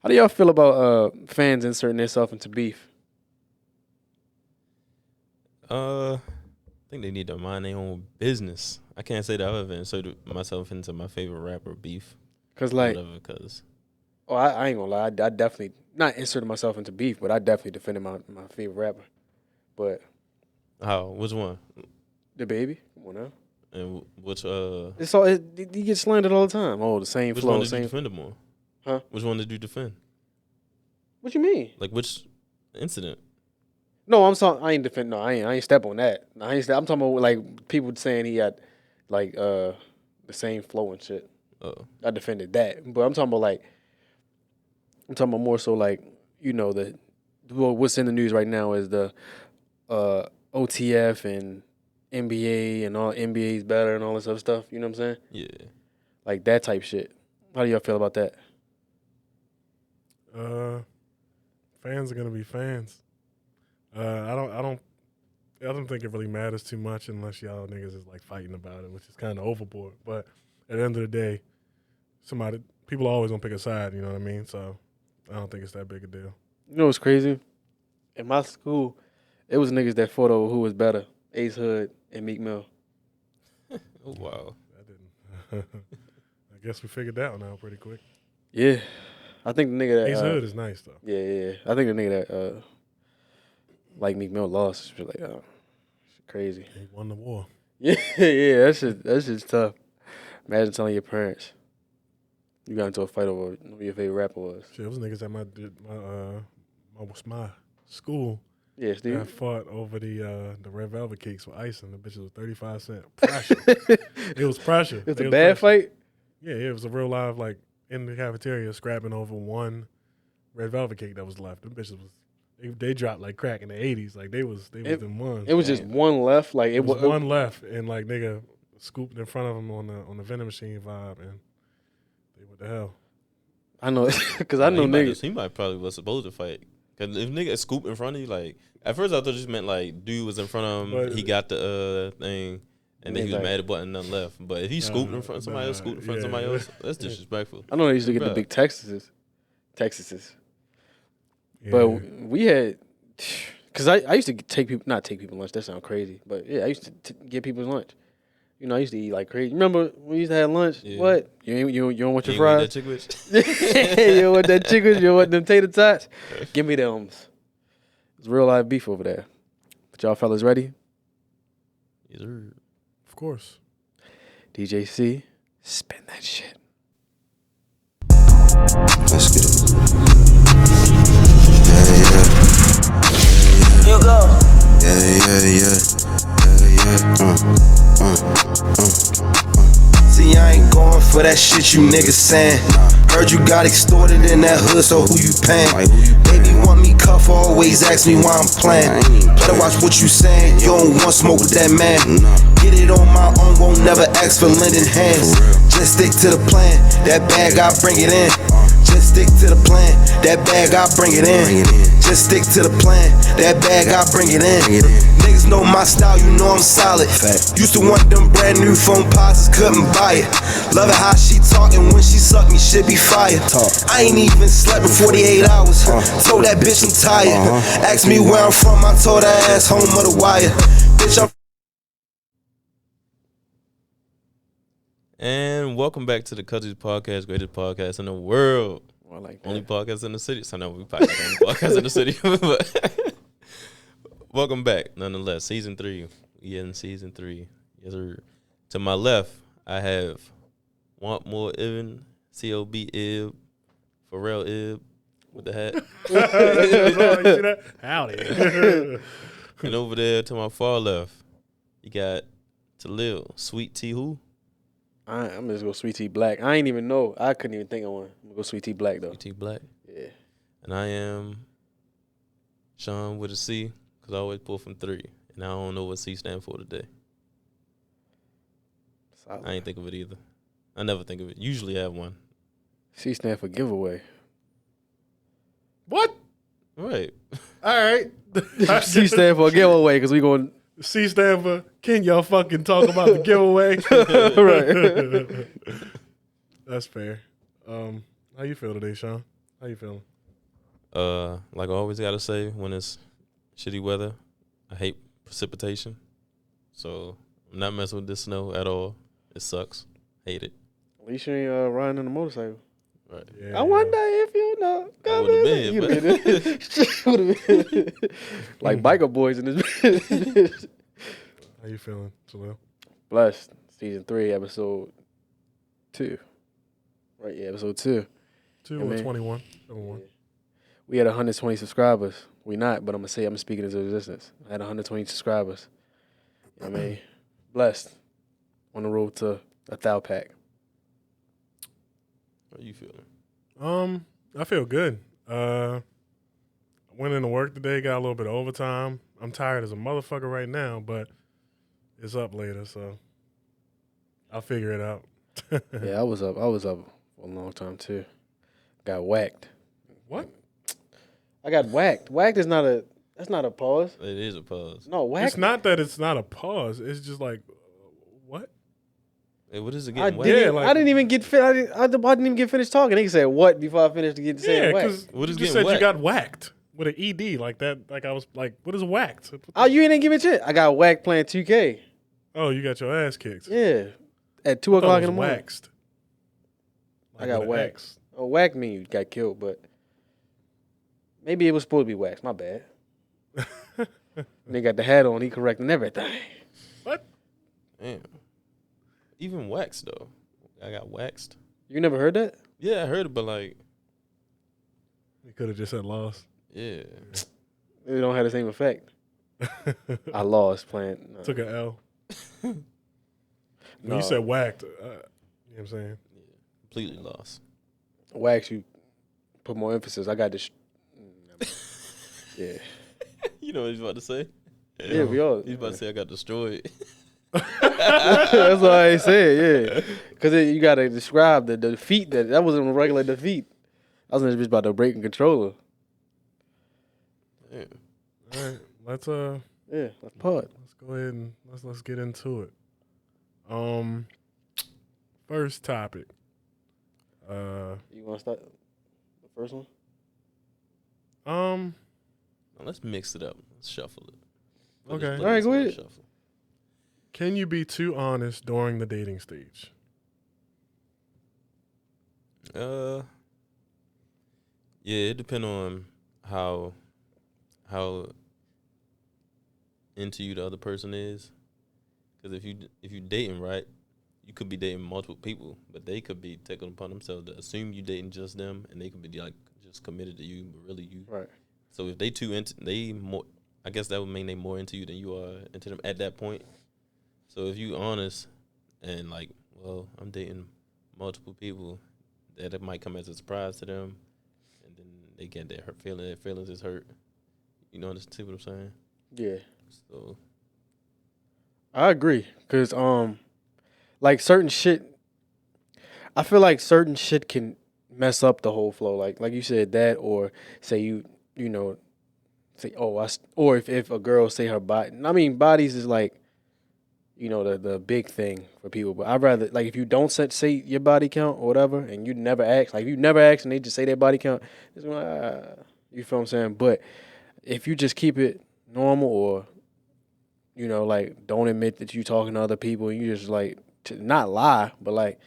How do y'all feel about fans inserting themselves into beef? I think they need to mind their own business. I can't say that I've ever inserted myself into my favorite rapper beef. Cause like, I ain't gonna lie, I definitely not inserted myself into beef, but I definitely defended my favorite rapper. But how? Which one? the baby, come on now. And which It's all he gets slandered all the time. Oh, the same which flow. one did same. you defend him on? Huh? Which one did you defend? What you mean? Like which incident? No, I'm sorry. I ain't defend. No, I ain't step on that. I'm talking about like people saying he had like the same flow and shit. I defended that, but I'm talking about more so like what's in the news right now is the OTF and NBA and all NBA's better and all this other stuff. You know what I'm saying? Yeah. Like that type shit. How do y'all feel about that? Fans are gonna be fans. I don't think it really matters too much unless y'all niggas is like fighting about it, which is kind of overboard. But at the end of the day, people are always gonna pick a side. You know what I mean? So I don't think it's that big a deal. You know what's crazy? In my school, it was niggas that fought over who was better, Ace Hood and Meek Mill. Oh, wow. That didn't. I guess we figured that one out pretty quick. Yeah. I think the nigga that Ace Hood is nice though. Yeah. I think the nigga that like Meek Mill lost. It's like, shit crazy. He won the war. Yeah, that shit's tough. Imagine telling your parents you got into a fight over who your favorite rapper was. Shit, it was niggas at my school. Yeah, Steve. I fought over the red velvet cakes with icing. The bitches was 35 cents. Pressure. It was pressure. It was a bad fight? Yeah, it was a real live, like, in the cafeteria, scrapping over one red velvet cake that was left. The bitches they dropped like crack in the 80s. Like, they was them ones. It was just one left. Like it was one left, and like nigga scooped in front of them on the vending machine vibe, and they what the hell? I know, because I know niggas. He might probably was supposed to fight. Because if nigga scoop in front of you, like, at first I thought it just meant like dude was in front of him, but he got the thing, and then he was mad at button nothing left. But if he scooped in front of somebody else, scooped in front of somebody else, that's disrespectful. I know they used to get the big Texases. Yeah. But we had, because I used to not take people lunch, that sounds crazy, but yeah, I used to get people's lunch. You know, I used to eat like crazy. Remember when we used to have lunch? Yeah. What? You don't want your fries? You don't want that you don't want that chicken? You don't want them tater tots? Give me them. It's real live beef over there. But y'all fellas ready? Yes, sir. Of course. DJ C, spin that shit. Let's get it. Yeah. You go. Yeah. See, I ain't going for that shit you niggas saying. Heard you got extorted in that hood, so who you paying? Baby want me cuff, always ask me why I'm playing. Better watch what you saying, you don't want smoke with that man. Get it on my own, won't never ask for lending hands. Just stick to the plan, that bag I bring it in. Just stick to the plan, that bag I bring it in. Just stick to the plan, that bag I bring it in. Niggas know my style, you know I'm solid. Used to want them brand new phone posits, couldn't buy it. Love it how she talking when she suck me, shit be fire. I ain't even slept in 48 hours. Told that bitch I'm tired. Asked me where I'm from, I told her ass home of the wire. Bitch, I'm. And welcome back to the Cuzzies podcast, greatest podcast in the world. I like that. Only podcast in the city. So no, we probably the only podcast in the city. But welcome back, nonetheless. Season 3. We in season 3. Yes, sir. To my left, I have Want More Ibn, C.O.B. Ib, Pharrell Ib with the hat. You see that? Howdy. And over there to my far left, you got Talil, Sweet Tea who? I'm just go Sweet Tea Black. I ain't even know. I couldn't even think of one. I'm gonna go Sweet Tea Black though. Sweet Tea Black. Yeah. And I am Sean with a C, because I always pull from 3. And I don't know what C stand for today. Solid. I ain't think of it either. I never think of it. Usually I have one. C stand for giveaway. What? Right. All right. C stand for giveaway because we going. C stand for, can y'all fucking talk about the giveaway? Right. That's fair. How you feel today, Sean? How you feeling? Like I always gotta say, when it's shitty weather, I hate precipitation. So I'm not messing with this snow at all. It sucks. Hate it. At least you ain't riding on a motorcycle. Right. Yeah, I wonder if you know. I would've been, You'd but- have been like biker boys in this bitch. How you feeling, Jaleel? Blessed. Season 3, episode 2. Right, yeah, episode 2. 2 Yeah, or man. 21? Number 1. We had 120 subscribers. We not, but I'm speaking into existence. I had 120 subscribers. I mean, blessed. On the road to 1,000 pack. How you feeling? I feel good. Went into work today, got a little bit of overtime. I'm tired as a motherfucker right now, but it's up later, so I'll figure it out. Yeah, I was up for a long time too. Got whacked. What? I got whacked. Whacked is that's not a pause. It is a pause. No, whacked. It's not that it's not a pause. It's just like, what? Hey, what is it I getting didn't, wet? like- I didn't even get I didn't even get finished talking. They said what before I finished to get Yeah, saying whacked. because What you is just getting said you whacked? got whacked with an ED like that. Like I was like, what is whacked? Oh, you didn't give me shit. I got whacked playing 2K. Oh, you got your ass kicked. Yeah, at 2 I thought o'clock it in the was morning. waxed. I got with an waxed. X. Oh, whacked mean you got killed, but maybe it was supposed to be waxed. My bad. They got the hat on. He correcting everything. What? Damn. Even waxed though. I got waxed. You never heard that? Yeah, I heard it, but like, You could have just said lost. yeah. It don't have the same effect. I lost playing. No. Took an L. When No. you said whacked, you know what I'm saying? Completely lost. Wax, you put more emphasis. I got this. Yeah. You know what he's about to say? Yeah, we all. He's about to say I got destroyed. That's what I said, yeah. Because you got to describe the defeat. That wasn't a regular defeat. I was just about to break a controller. Yeah. All right, let's Yeah, let's pod. go ahead and let's get into it. First topic. You want to start the first one? Now let's mix it up. Let's shuffle it. Okay. All right, go ahead. Shuffle. Can you be too honest during the dating stage? Yeah, it depends on how into you the other person is. Because if you dating right, you could be dating multiple people, but they could be taking upon themselves to assume you dating just them, and they could be like just committed to you, but really you. Right. So if they too into they more, I guess that would mean they more into you than you are into them at that point. So if you honest and like, well, I'm dating multiple people, that it might come as a surprise to them, and then they get their feelings is hurt. You know, see what I'm saying? Yeah. So I agree. Because, like certain shit, I feel like certain shit can mess up the whole flow. Like you said that, or say you know, say, or if a girl say her body. I mean, bodies is like, you know, the big thing for people. But I'd rather, like, if you don't say your body count or whatever, and you never ask, like, if you never ask and they just say their body count, it's like, you feel what I'm saying? But if you just keep it normal, or, you know, like, don't admit that you talking to other people, and you just, like, to not lie, but, like,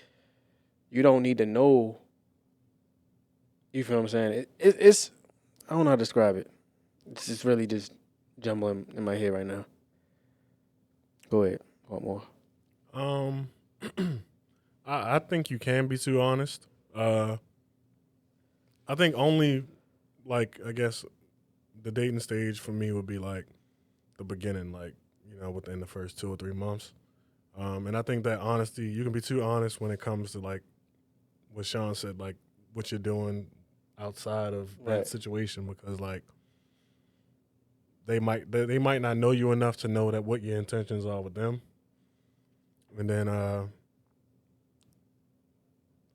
you don't need to know. You feel what I'm saying? It's I don't know how to describe it. It's just really just jumbling in my head right now. Go ahead. What more? I think you can be too honest. I think only, like, I guess the dating stage for me would be like the beginning, like, you know, within the first 2 or 3 months. And I think that honesty, you can be too honest when it comes to, like, what Sean said, like, what you're doing outside of that Right. situation, because, like, they might not know you enough to know that what your intentions are with them. And then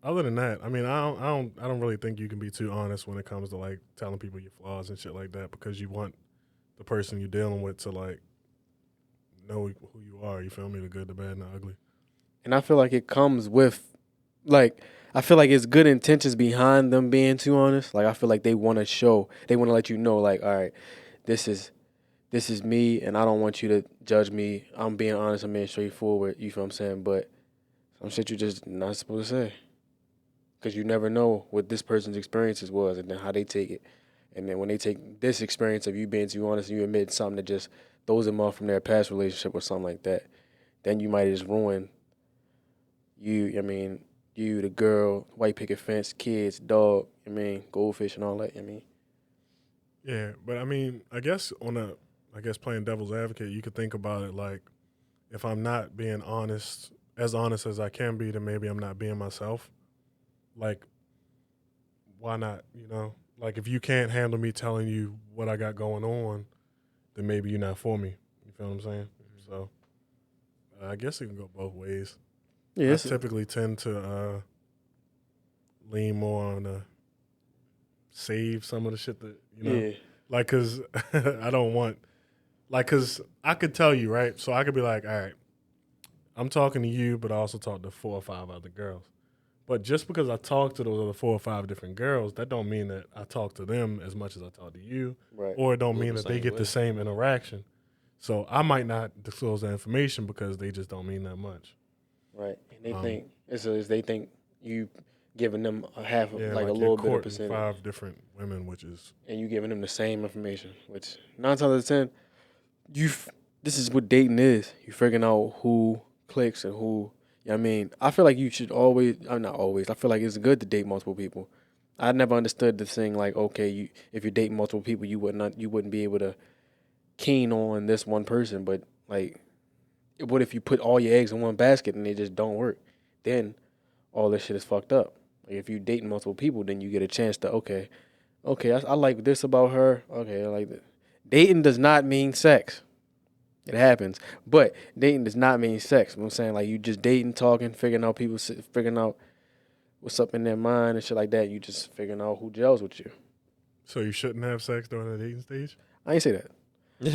other than that, I mean, I don't really think you can be too honest when it comes to, like, telling people your flaws and shit like that, because you want the person you're dealing with to, like, know who you are. You feel me? The good, the bad, and the ugly. And I feel like it comes with like I feel like it's good intentions behind them being too honest. Like I feel like they want to let you know, like, all right, this is me, and I don't want you to judge me. I'm being honest. I'm being straightforward. You feel what I'm saying? But some shit you just not supposed to say, because you never know what this person's experiences was, and then how they take it. And then when they take this experience of you being too honest and you admit something that just throws them off from their past relationship or something like that, then you might just ruin you. I mean, you, the girl, white picket fence, kids, dog. I mean, goldfish and all that. I mean, Yeah, but I mean, I guess playing devil's advocate, you could think about it like, if I'm not being honest as I can be, then maybe I'm not being myself. Like, why not? You know, like if you can't handle me telling you what I got going on, then maybe you're not for me. You feel what I'm saying? Mm-hmm. So I guess it can go both ways. Yeah, I typically tend to lean more on save some of the shit that, you know, like, cause I don't want, like, cause I could tell you, right? So I could be like, all right, I'm talking to you, but I also talk to 4 or 5 other girls. But just because I talk to those other 4 or 5 different girls, that don't mean that I talk to them as much as I talk to you, right? Or it don't mean that they get the same interaction. So I might not disclose that information because they just don't mean that much. Right, and they think you giving them a half, like a little bit of percentage. 5 different women, and you giving them the same information, which 9 times out of 10, this is what dating is. You figuring out who clicks and who. You know what I mean, I feel like you should always. Not always. I feel like it's good to date multiple people. I never understood the thing like, okay, if you're dating multiple people, you wouldn't be able to keen on this one person, but like, what if you put all your eggs in one basket and they just don't work? Then all this shit is fucked up. Like if you dating multiple people, then you get a chance to okay, I like this about her. Okay, I like that. Dating does not mean sex. It happens, but dating does not mean sex. You know what I'm saying, like, you just dating, talking, figuring out what's up in their mind and shit like that. You just figuring out who gels with you. So you shouldn't have sex during the dating stage? I ain't say that.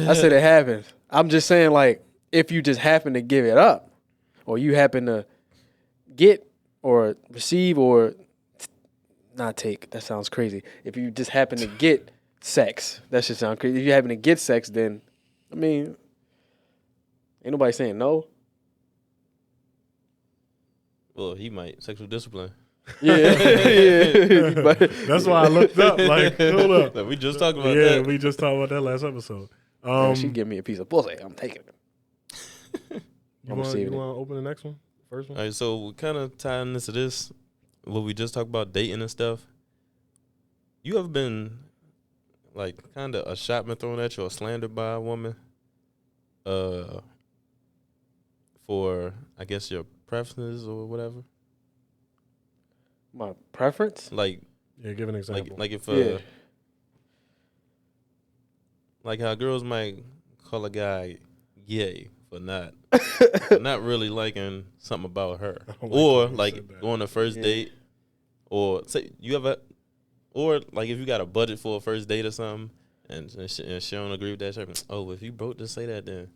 I said it happens. I'm just saying, like, if you just happen to give it up, or you happen to get or receive or not take, that sounds crazy. If you just happen to get sex, that should sound crazy. If you happen to get sex, then, I mean, ain't nobody saying no. Well, he might. Sexual discipline. Yeah. But that's why I looked up. Like, hold up. We just talked about that. Yeah, we just talked about that last episode. She give me a piece of pussy. I'm taking it. You want to open the next one? First one? All right, so we kind of tying into this, what we just talked about, dating and stuff. You ever been, like, kind of a shot been thrown at you or slandered by a woman for, I guess, your preferences or whatever? My preference? Like, yeah, give an example. Like if like how girls might call a guy gay for not really liking something about her, or like going on a first date, or say you ever, or like if you got a budget for a first date or something, and she don't agree with that shit. Oh, if you broke, just say that then.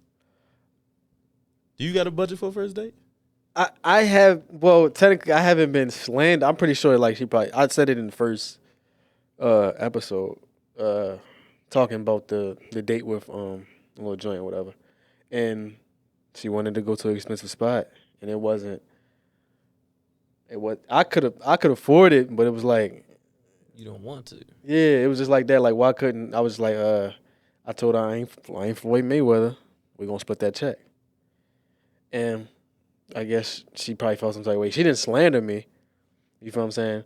Do you got a budget for a first date? I have. Well, technically, I haven't been slandered. I'm pretty sure, like, I said it in the first episode, talking about the date with a little joint or whatever, and she wanted to go to an expensive spot, and it wasn't. I could afford it, but it was like, you don't want to. Yeah, it was just like that. Like, why couldn't I? Was like, I told her I ain't Floyd Mayweather. We gonna split that check, and I guess she probably felt some type of way. She didn't slander me. You feel what I'm saying?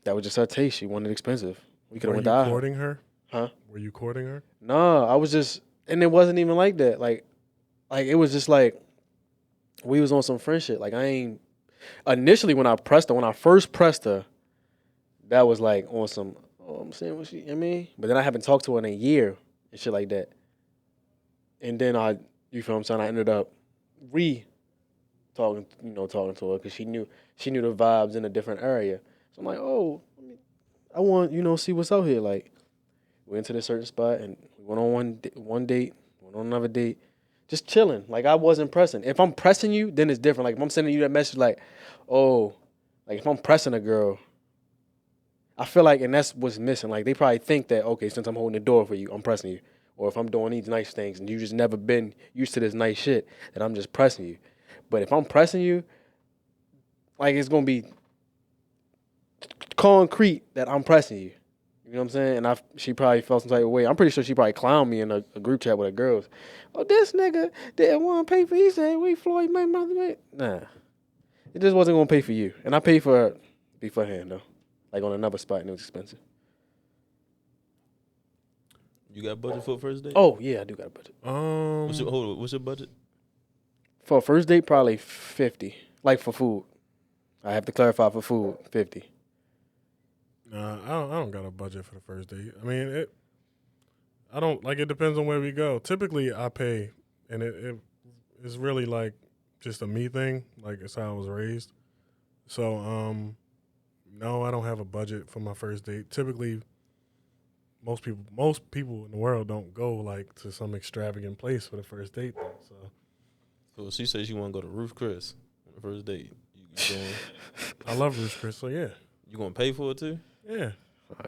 That was just her taste. She wanted expensive. We could have went to Were you courting her? Huh? Were you courting her? No, I was just, and it wasn't even like that. Like it was just like, we was on some friend shit. Like, I ain't, initially when I first pressed her, that was like on some, I'm saying what she, I mean? But then I haven't talked to her in a year and shit like that. And then you feel what I'm saying? I ended up talking to her because she knew the vibes in a different area. So I'm like, oh, I want, see what's out here. Like, we went to this certain spot and we went on one date, went on another date. just chilling. Like, I wasn't pressing. If I'm pressing you, then it's different. Like, if I'm sending you that message, like, oh, like, if I'm pressing a girl, I feel like, and that's what's missing. Like, they probably think that, okay, since I'm holding the door for you, I'm pressing you. Or if I'm doing these nice things and you just never been used to this nice shit, that I'm just pressing you. But if I'm pressing you, like, it's going to be concrete that I'm pressing you. You know what I'm saying? And she probably felt some type of way. I'm pretty sure she probably clowned me in a group chat with her girls. Oh, this nigga didn't want to pay for. He said, "We Floyd, my mother." Nah, it just wasn't gonna pay for you. And I paid for her beforehand though, like on another spot, and it was expensive. You got budget for a first date? Oh yeah, I do got a budget. What's your budget? For a first date, probably 50. Like for food, I have to clarify for food, 50. Nah, I don't got a budget for the first date. I mean, it depends on where we go. Typically, I pay, and it's really like just a me thing. Like, it's how I was raised. So, no, I don't have a budget for my first date. Typically, most people in the world don't go like to some extravagant place for the first date. So she says she want to go to Ruth Chris on the first date. You going? I love Ruth Chris, so yeah. You gonna pay for it too? Yeah.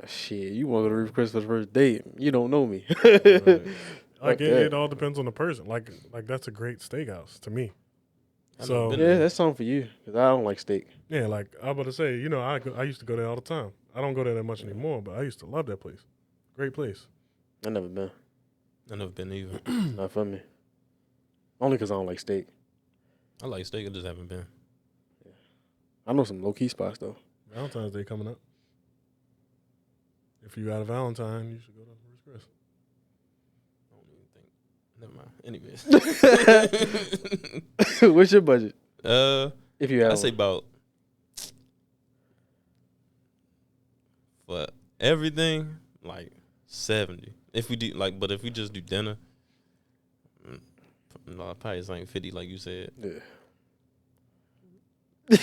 Shit, you want to go to Ruth Chris for the first date? You don't know me. Right. Like it all depends on the person. Like that's a great steakhouse to me. So yeah, that's something for you because I don't like steak. Yeah, like I was about to say, you know, I used to go there all the time. I don't go there that much anymore, but I used to love that place. Great place. I never been. I never been either. Not for me. Only because I don't like steak. I like steak. I just haven't been. Yeah. I know some low key spots though. Valentine's Day coming up. If you got a Valentine, you should go to Ruth Chris. I don't even think. Never mind. Anyways. What's your budget? If you have I say about for everything like 70. If we do but if we just do dinner, no, probably it's like 50, like you said. Yeah.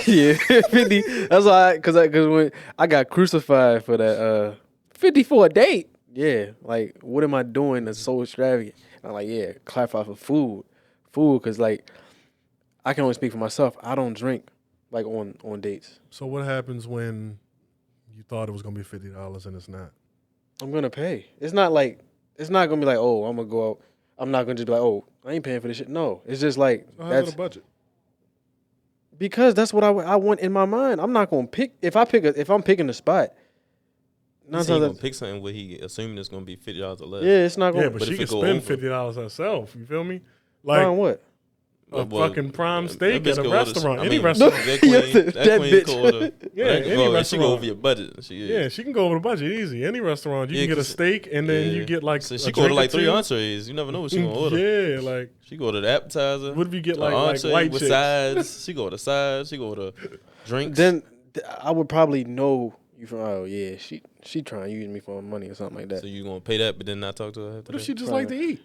Yeah, 50. That's why, cause when I got crucified for that 50 for a date. Yeah, like what am I doing that's so extravagant? And I'm like, yeah, clarify for food, cause like I can only speak for myself. I don't drink like on dates. So what happens when you thought it was gonna be $50 and it's not? I'm gonna pay. It's not gonna be like, oh, I'm gonna go out. I'm not gonna just be like, oh, I ain't paying for this shit. No, it's just like so how's it a budget? Because that's what I want in my mind. I'm not gonna pick if I'm picking the spot. He's gonna pick something where he assuming it's gonna be $50 or less. Yeah, it's not gonna. Yeah, but she can spend $50 herself. You feel me? Like on what? A fucking prime steak that at a bitch go restaurant, order- any I mean, restaurant. That queen can order. Yeah, any She restaurant. go over your budget. Yeah, she can go over the budget easy. Any restaurant, you can get a steak and then you get like so she can order like 3 entrees. You never know what she gonna order. Yeah, like she go to the appetizer. What if you get an like entree white with chicks? sides? She go to sides. She go to drinks. Then I would probably know you from. Oh yeah, she trying to use me for money or something like that. So you gonna pay that, but then not talk to her? What if she just like to eat?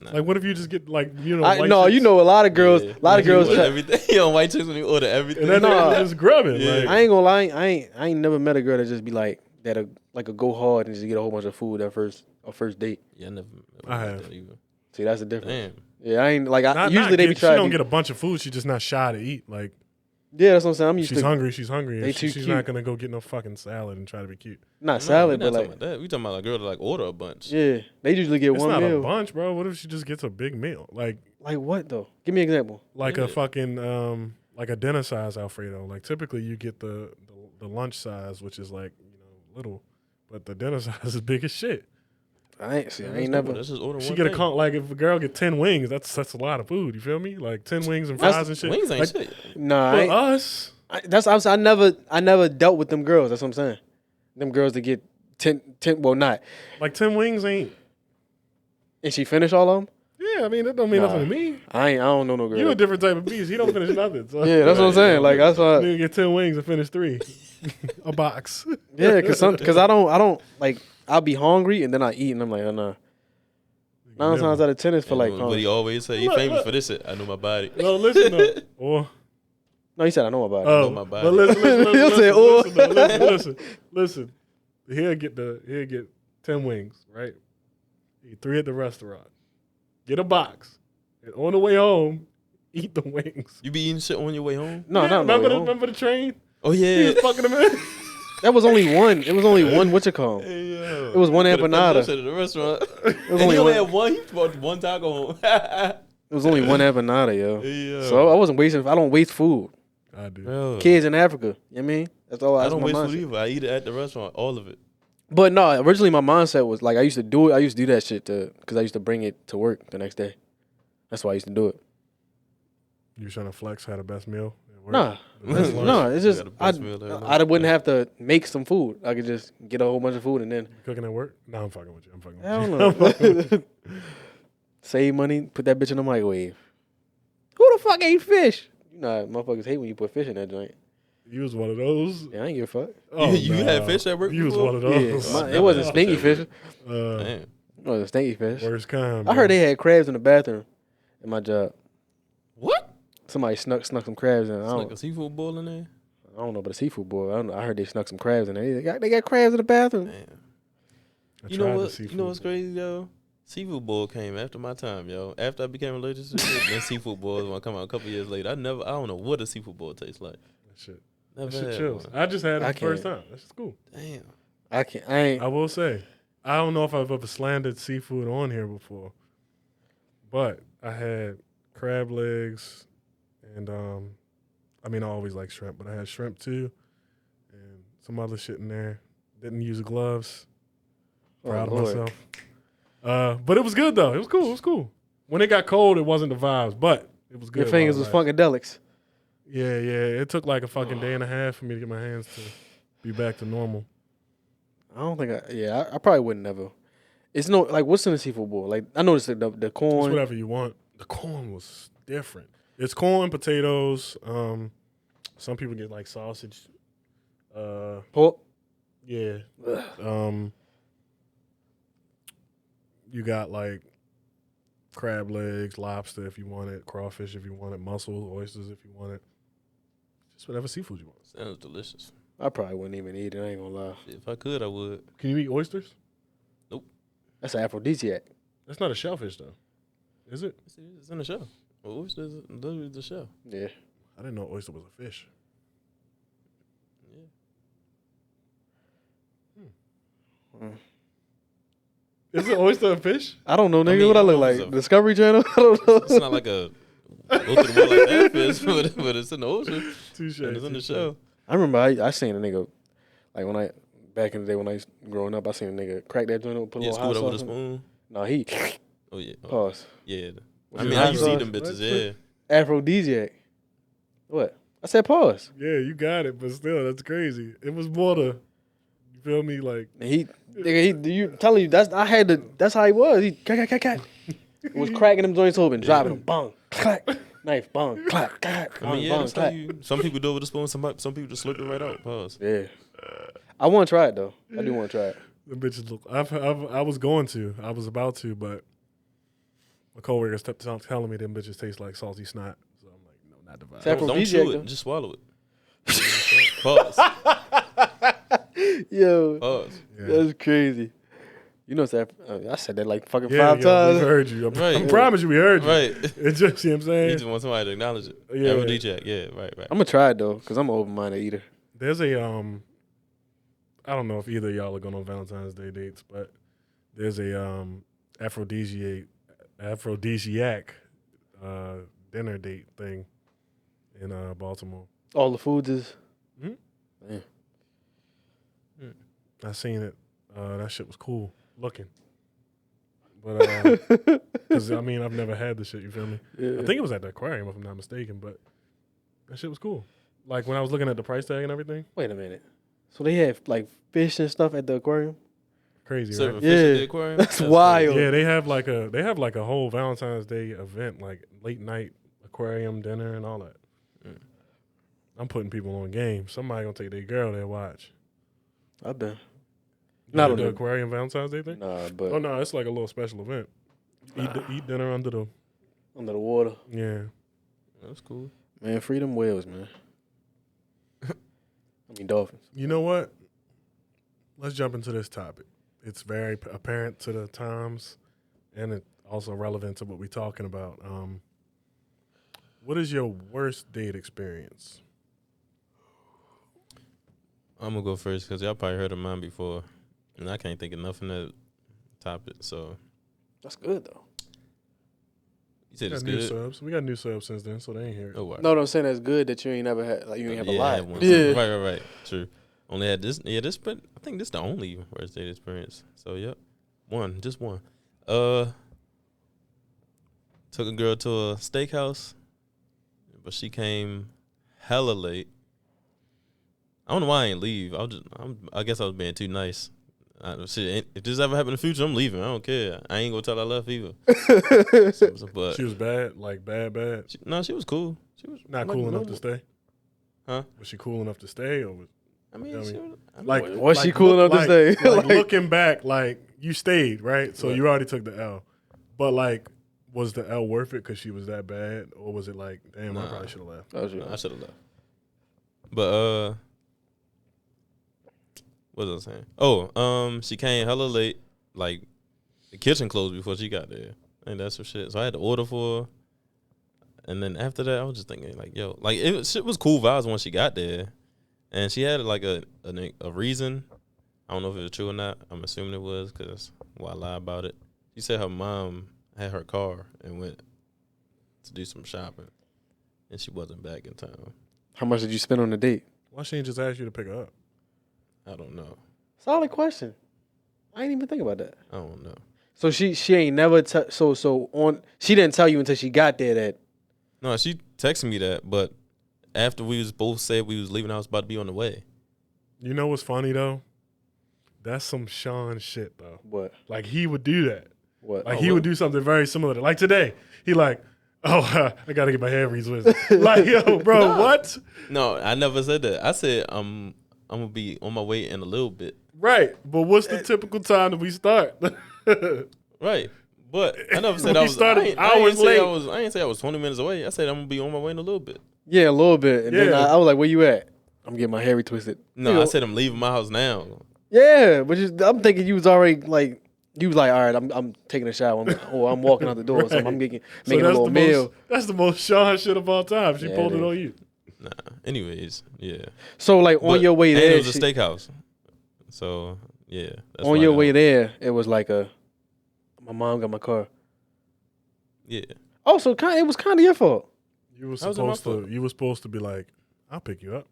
Nah. Like, what if you just get like white no, chicks? you know a lot of girls. A lot of girls. order everything. You on white chicks when you order everything. And then No. just grubbing. Yeah. Like, I ain't gonna lie. I ain't never met a girl that just be like that. Like a go hard and just get a whole bunch of food at first date. Yeah, I never. I have. That either. See, that's the difference. Damn. Yeah, I ain't like. not Usually they be she trying. don't get a bunch of food. She's just not shy to eat. Like, Yeah, that's what I'm saying. I'm used she's to hungry. She's hungry. They And too she's cute. not gonna go get no fucking salad and try to be cute. not salad, we're but not like talking about that. We talking about a girl that like order a bunch. yeah, they usually get It's one not meal. a bunch, bro. What if she just gets a big meal? Like What though? Give me an example. a fucking like a dinner size Alfredo. Like typically you get the lunch size, which is like little, but the dinner size is big as shit. I ain't never. That's just order She one get thing. like if a girl get 10 wings, that's a lot of food. You feel me? Like 10 wings and fries and shit. Wings ain't like, shit. Nah, For I ain't- us, I never dealt with them girls. That's what I'm saying. Them girls that get 10 well not. like 10 wings ain't. And she finished all of them? Yeah, I mean that don't mean nothing to me. I don't know no girl. You a different type of beast. He don't finish nothing. So. Yeah, that's what I'm saying. Like that's why. Nigga get 10 wings and finish 3, a box. Yeah, cause I don't like. I'll be hungry and then I eat and I'm like, oh no. 9 times out of 10 is for like. What he always say, he Look, famous look. for this shit. I know my body. No, listen though. Or No, he said I know about it. oh, my body. but listen, He'll say, listen. He'll get 10 wings, right? Eat 3 at the restaurant. get a box, and on the way home, eat the wings. You be eating shit on your way home? No, no, Remember the train? Oh He yeah. was fucking him in. That was only one. It was only one. What you call? Hey, yo. It was one Could've empanada. finished that shit at the restaurant. It was And only he only one. had one. He bought one taco home. It was only one empanada, yo. Yeah. So I wasn't wasting. I don't waste food. I do. Bro, Kids in Africa. You know what I mean? That's all. I That's don't my waste mindset. food either. I eat it at the restaurant, all of it. But no, originally my mindset was like I used to do it. I used to do that shit because I used to bring it to work the next day. That's why I used to do it. You trying to flex? Had the best meal? at work? Nah, The best lunch? no, it's You just got the best meal there, man. I wouldn't have to make some food. I could just get a whole bunch of food and then Cooking at work? No, I'm fucking with you. I'm fucking with I you. don't know. Save money, put that bitch in the microwave. Who the fuck ate fish? You know, motherfuckers hate when you put fish in that joint. You was one of those. Yeah, I ain't give a fuck. Oh, You had nah. fish at work You was before? one of those. Yeah, never it wasn't had stinky fish fish. at Uh, Damn. It wasn't stinky fish. worst kind. I heard they had crabs in the bathroom at my job. What? Somebody snuck some crabs in. It's like a seafood boil in there? I don't know about a seafood boil. I heard they snuck some crabs in there. They got crabs in the bathroom. Damn. I You know tried the what? seafood You know what's bowl. crazy, yo? Seafood boil came after my time, yo. After I became allergic to it, then seafood boil is gonna come out a couple years later. I don't know what a seafood boil tastes like. That shit. Never That shit had chills. one. I just had it I the first can't. time. That's just cool. Damn. I ain't. I will say, I don't know if I've ever slandered seafood on here before, but I had crab legs, and I always like shrimp, but I had shrimp too, and some other shit in there. Didn't use gloves. Proud of Lord. myself. But it was good though. It was cool. It was cool. When it got cold, it wasn't the vibes, but it was good. Your fingers while was it lasted. funkadelics. Yeah, yeah. It took like a fucking day and a half for me to get my hands to be back to normal. I don't think I probably wouldn't never. It's no like what's in the seafood boil? Like I noticed the It's corn. whatever you want. The corn was different. It's corn, potatoes. Some people get like sausage. Pork. Yeah. You got like crab legs, lobster if you want it, crawfish if you want it, mussels, oysters if you want it. Just whatever seafood you want. Sounds delicious. I probably wouldn't even eat it. I ain't gonna lie. If I could, I would. Can you eat oysters? That's an aphrodisiac. That's not a shellfish though. Is it? It's in the show. Well, oysters is literally the show. Yeah. I didn't know oyster was a fish. Yeah. Is an oyster a fish? I don't know, nigga. mean, what I look I like? don't know. Discovery Channel? I don't know. It's not like a go through the water like that fish, but it's in the ocean. Touche. And it's in the touche. show. I remember I seen a nigga like back in the day when I was growing up. I seen a nigga crack that joint up, put a Yeah, little hot scoop it over the sauce in it. spoon. No, he Oh yeah. Oh, pause. yeah. Was I it mean, hot I used to eat sauce? them bitches. What? Yeah. Aphrodisiac. What? I said pause. Yeah, you got it, but still, that's crazy. It was more to, you feel me? Like, And you telling you that's how he was. He crack. Was cracking them joints open, dropping them, bang, clack, knife, bang, clack, clack, I mean, bang, yeah, bang, that's how clack. you. Some people do it with a spoon. Some people just slurp it right out. Pause. Yeah. I want to try it though. I do want to try it. the bitches look. I was going to. I was about to, but my coworkers kept telling me them bitches taste like salty snot. So I'm like, no, not the vibe. Except for- Don't Aphrodisiac, chew though. it. Just swallow it. Pause. Yo, Pause. Yeah. that's crazy. You know, I said that like fucking Yeah, 5 we times. heard you. I Right. promise you, we heard you. Right. It's just, you know what I'm You saying? just want somebody to acknowledge it. Yeah. Aphrodisiac. Yeah. Right. I'm gonna try it though, cause I'm an open-minded eater. There's a I don't know if either of y'all are going on Valentine's Day dates, but there's a aphrodisiac dinner date thing in Baltimore. All the foods is. Mhm. Man. I seen it. That shit was cool looking. But because I've never had this shit. You feel me? Yeah. I think it was at the aquarium if I'm not mistaken. But that shit was cool. Like when I was looking at the price tag and everything, Wait a minute. So they have like fish and stuff at the aquarium? crazy, Serving right? fish at the Yeah. aquarium. That's wild. Yeah, they have like a whole Valentine's Day event, like late night aquarium dinner and all that. Mm. I'm putting people on game. Somebody gonna take their girl there watch. I've been. You Not did on the the- aquarium Valentine's Day thing. Nah, but Oh no, it's like a little special event. Eat dinner under the under the water. yeah. That's cool. Man, freedom whales, man. I mean dolphins. You know what? Let's jump into this topic. It's very apparent to the times and also relevant to what we're talking about. What is your worst date experience? I'm gonna go first because y'all probably heard of mine before, and I can't think of nothing that topic. So That's good though. you said it's New good. subs. We got new subs since then, so they ain't here. Oh, wow. No, I'm saying that's good that you ain't never had, like, you ain't have a I lot. had one. Yeah. Right. True. Only had this. Yeah, this. But I think this the only worst date experience. So yep, just one. Took a girl to a steakhouse, but she came hella late. I don't know why I ain't leave. I guess I was being too nice. Shit, if this ever happen in the future, I'm leaving. I don't care. I ain't gonna tell her I left either. But She was bad, like bad. she was cool. She was Not like cool enough normal. to stay. Huh? Was she cool enough to stay, or was I mean, I she mean, was, I like mean, Was she cool enough to stay? Like, Like- looking back, like you stayed, right? So Right. you already took the L. But like, was the L worth it because she was that bad, or was it like, damn, I Nah. probably should have left? That was you. I should have left. But what was I saying? Oh, she came hella late. Like the kitchen closed before she got there, and that's some shit. So I had to order for her. And then after that, I was just thinking, like, yo, like shit was cool vibes when she got there, and she had like a reason. I don't know if it was true or not. I'm assuming it was because why lie about it? She said her mom had her car and went to do some shopping, and she wasn't back in town. How much did you spend on the date? Why she ain't just ask you to pick her up? I don't know. Solid question. I ain't even think about that. I don't know. So she ain't never she didn't tell you until she got there that. No, she texted me that, but after we was both said we was leaving, I was about to be on the way. You know what's funny though? That's some Sean shit though. What? Like he would do that. What? Like Oh, he what? would do something very similar to like today. He like, oh, I gotta get my hair retwisted. Like, yo, bro, what? No, I never said that. I said I'm gonna be on my way in a little bit. Right. But what's the typical time that we start? Right. But I never said We I was started I ain't hours say late. I ain't say I was 20 minutes away. I said I'm gonna be on my way in a little bit. Yeah, a little bit. And then Yeah. I was like, where you at? I'm getting my hair retwisted. No, You know, I said I'm leaving my house now. yeah, but I'm thinking you was already like, you was like, all right, I'm taking a shower. I'm walking out the door. So I'm Right. making So a little meal. that's the most Sean shit of all time. She Yeah, pulled it it is. on you. Nah. Anyways, yeah. So like on But- your way and there, it was a steakhouse. So yeah. That's on why your I way don't- there, it was like my mom got my car. Yeah. Oh, so it was kind of your fault. You were How was it my supposed to. fault? You were supposed to be like, "I'll pick you up."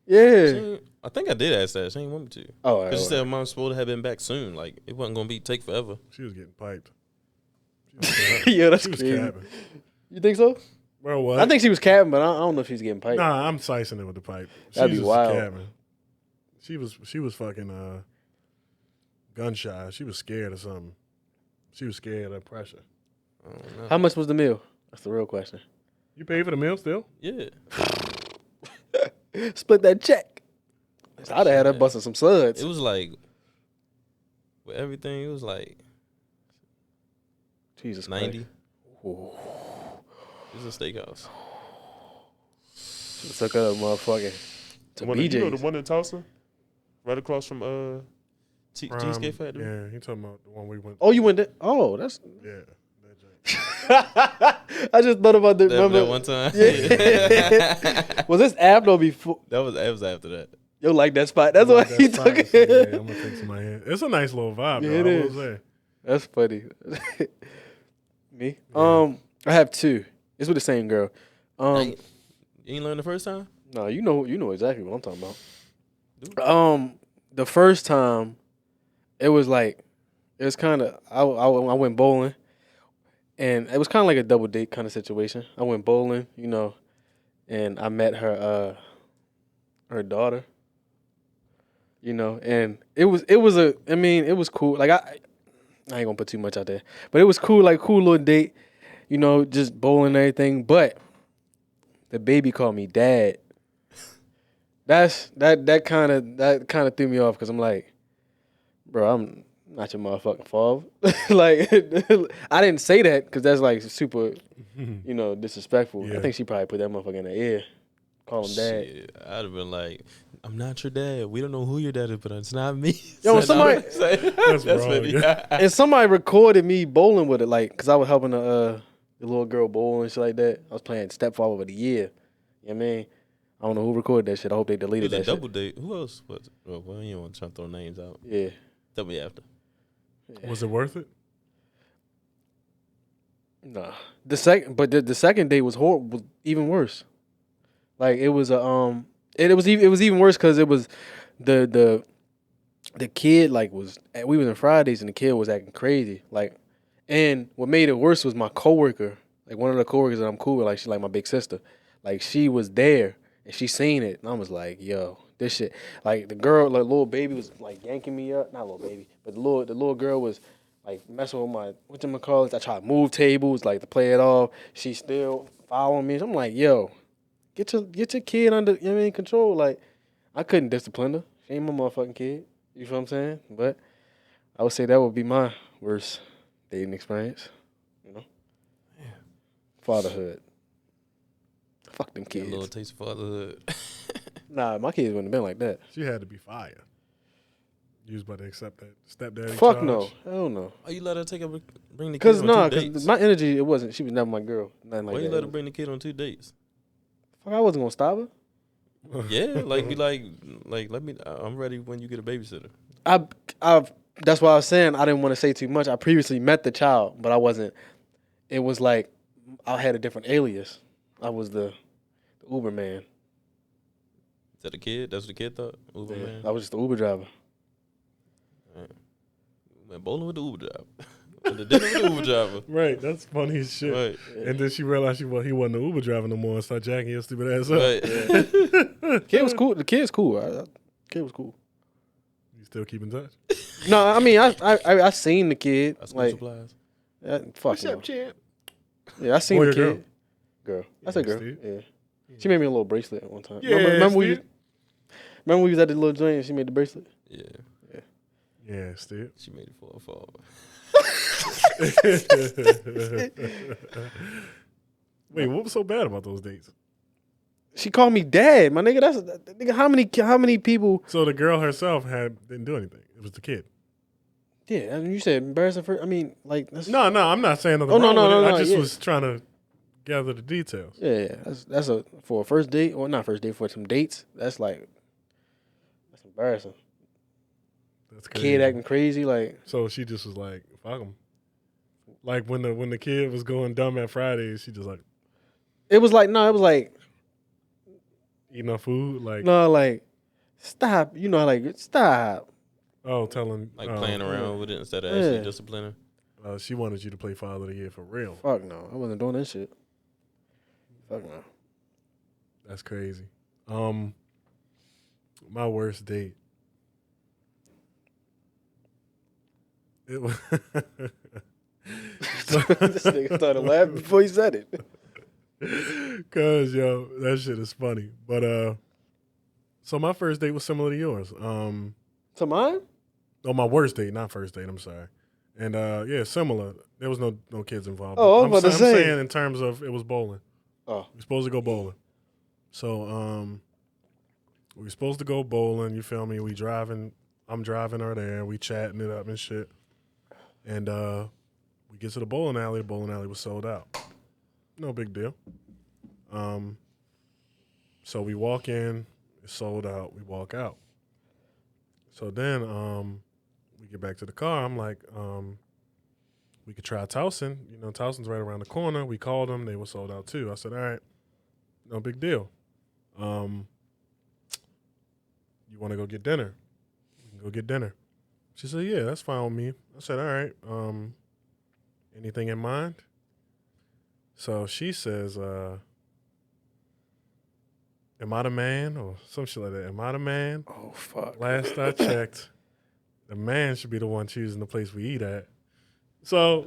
Yeah. I think I did ask that. She didn't want me to. Oh, all right, Because she all said right. mom's supposed to have been back soon. Like it wasn't gonna take forever. She was getting piped. She was Yeah, that's she was crazy. capping. You think so? Bro, what? I think she was capping, but I don't know if she's getting piped. Nah, I'm slicing it with the pipe. She That'd be just wild. capping. She was fucking gun shy. She was scared of something. She was scared of pressure. I don't know. How much was the meal? That's the real question. You paid for the meal still? Yeah. Split that check. I'd have had her busting some suds. It was like with everything, it was like Jesus 90. Christ. It was a steakhouse. Took her motherfucking to BJ's. You know the one in Tulsa? Right across from Cheesecake Factory? Yeah, he talking about the one we went. Oh, you went there? Oh, that's. Yeah. That joint. I just thought about the. That, Remember that one time? Yeah. Was this after or before? It was after that. Yo, like that spot. That's why Like he that took spot, so, it. yeah, I'm gonna take some of my hair. It's a nice little vibe, Yeah, though, it I is. will say. That's funny. Me? I have two. It's with the same girl. You ain't learn the first time? No, you know exactly what I'm talking about. The first time, it was kind of I went bowling, and it was kind of like a double date kind of situation. I went bowling, and I met her daughter, and it was cool. Like I ain't gonna put too much out there, but it was cool, like cool little date, just bowling and everything. But the baby called me dad. That kind of threw me off because I'm like, bro, I'm not your motherfucking father. Like, I didn't say that because that's like super, disrespectful. Yeah. I think she probably put that motherfucker in her ear. Call him dad. Shit, I'd have been like, I'm not your dad. We don't know who your dad is, but it's not me. Yo, So now somebody- I'm saying, That's funny. wrong. And somebody recorded me bowling with it, like, because I was helping the little girl bowl and shit like that. I was playing Stepfather of the Year. You know what I mean? I don't know who recorded that shit. I hope they It deleted was a that shit. double date. Who else was it? Oh, well, you don't want to try to throw names out. Yeah. Tell me after. Was it worth it? Nah. The second date was horrible, even worse. Like it was it was even worse because it was the kid like we was in Fridays and the kid was acting crazy like, and what made it worse was my coworker, like one of the coworkers that I'm cool with, like she like my big sister, like she was there and she seen it and I was like, yo, this shit, like the girl, like little baby was like yanking me up, not little baby, but the little girl was like messing with my whatchamacallit. I tried to move tables like to play it off. She still following me. So I'm like, yo, get your kid under, you know what I mean, control. Like I couldn't discipline her. She ain't my motherfucking kid. You feel what I'm saying? But I would say that would be my worst dating experience. You know? Yeah. Fatherhood. Fuck them A kids. little taste of fatherhood. Nah, my kids wouldn't have been like that. She had to be fire. You was about to accept that stepdaddy Fuck charge? no. Hell no. Why you let her bring the kid Cause on nah, two dates? cause my energy, it wasn't. She was never my girl. Nothing like Why that. you let her bring the kid on 2 dates? Fuck, I wasn't gonna stop her. Yeah, like be like let me. I'm ready when you get a babysitter. I've that's why I was saying I didn't want to say too much. I previously met the child, but I wasn't. It was like I had a different alias. I was the Uber man. Is that a kid? That's what the kid thought. Uber Yeah, man. I was just the Uber driver. Went bowling with the Uber driver. Went to dinner with the Uber driver. Right, that's funny as shit. Right. And then she realized he wasn't the Uber driver no more and started jacking your stupid ass up. Right. Kid was cool. The kid's cool. Kid was cool. You still keep in touch? No, I mean I seen the kid. School Like supplies. fuck no. champ? Yeah, I seen Boy the or girl? kid. Girl. I said girl. Steve. Yeah. She made me a little bracelet at one time. Yeah, remember Steve. we was at the little joint and she made the bracelet? Yeah. Yeah, Steve. She made it for a fall. Wait, what was so bad about those dates? She called me dad, my nigga. That's nigga. How many people? So the girl herself didn't do anything. It was the kid. Yeah, I mean, you said embarrassing for. I mean, like that's, No, I'm not saying nothing Oh, no, wrong no, with no, it. no, I just yeah. was trying to gather the details. Yeah, that's a for a first date or not first date for some dates. That's embarrassing. That's crazy. Kid acting crazy, like So she just was like, "Fuck him." Like when the kid was going dumb at Fridays, she just like it was like eating her food, like no, like stop. You know, like stop. telling Like playing around with it instead of Yeah. actually disciplining. She wanted you to play Father of the Year for real. Fuck no, I wasn't doing that shit. Fuck no. That's crazy. My worst date. It was This nigga started laughing before he said it. Cause yo, that shit is funny. But so my first date was similar to yours. To mine? Oh, my worst date, not first date. I'm sorry. And yeah, similar. There was no kids involved. Oh, I was I'm about to say. saying in terms of it was bowling. Oh, We were supposed to go bowling. So we were supposed to go bowling. You feel me? I'm driving her there. We chatting it up and shit. And we get to the bowling alley. The bowling alley was sold out. No big deal. So we walk in. It's sold out. We walk out. So then we get back to the car. I'm like, we could try Towson. You know, Towson's right around the corner. We called them. They were sold out too. I said, all right, no big deal. You want to go get dinner? We can go get dinner. She said, yeah, that's fine with me. I said, all right. Anything in mind? So she says, am I the man? Or some shit like that. Am I the man? oh fuck. Last I checked, the man should be the one choosing the place we eat at. So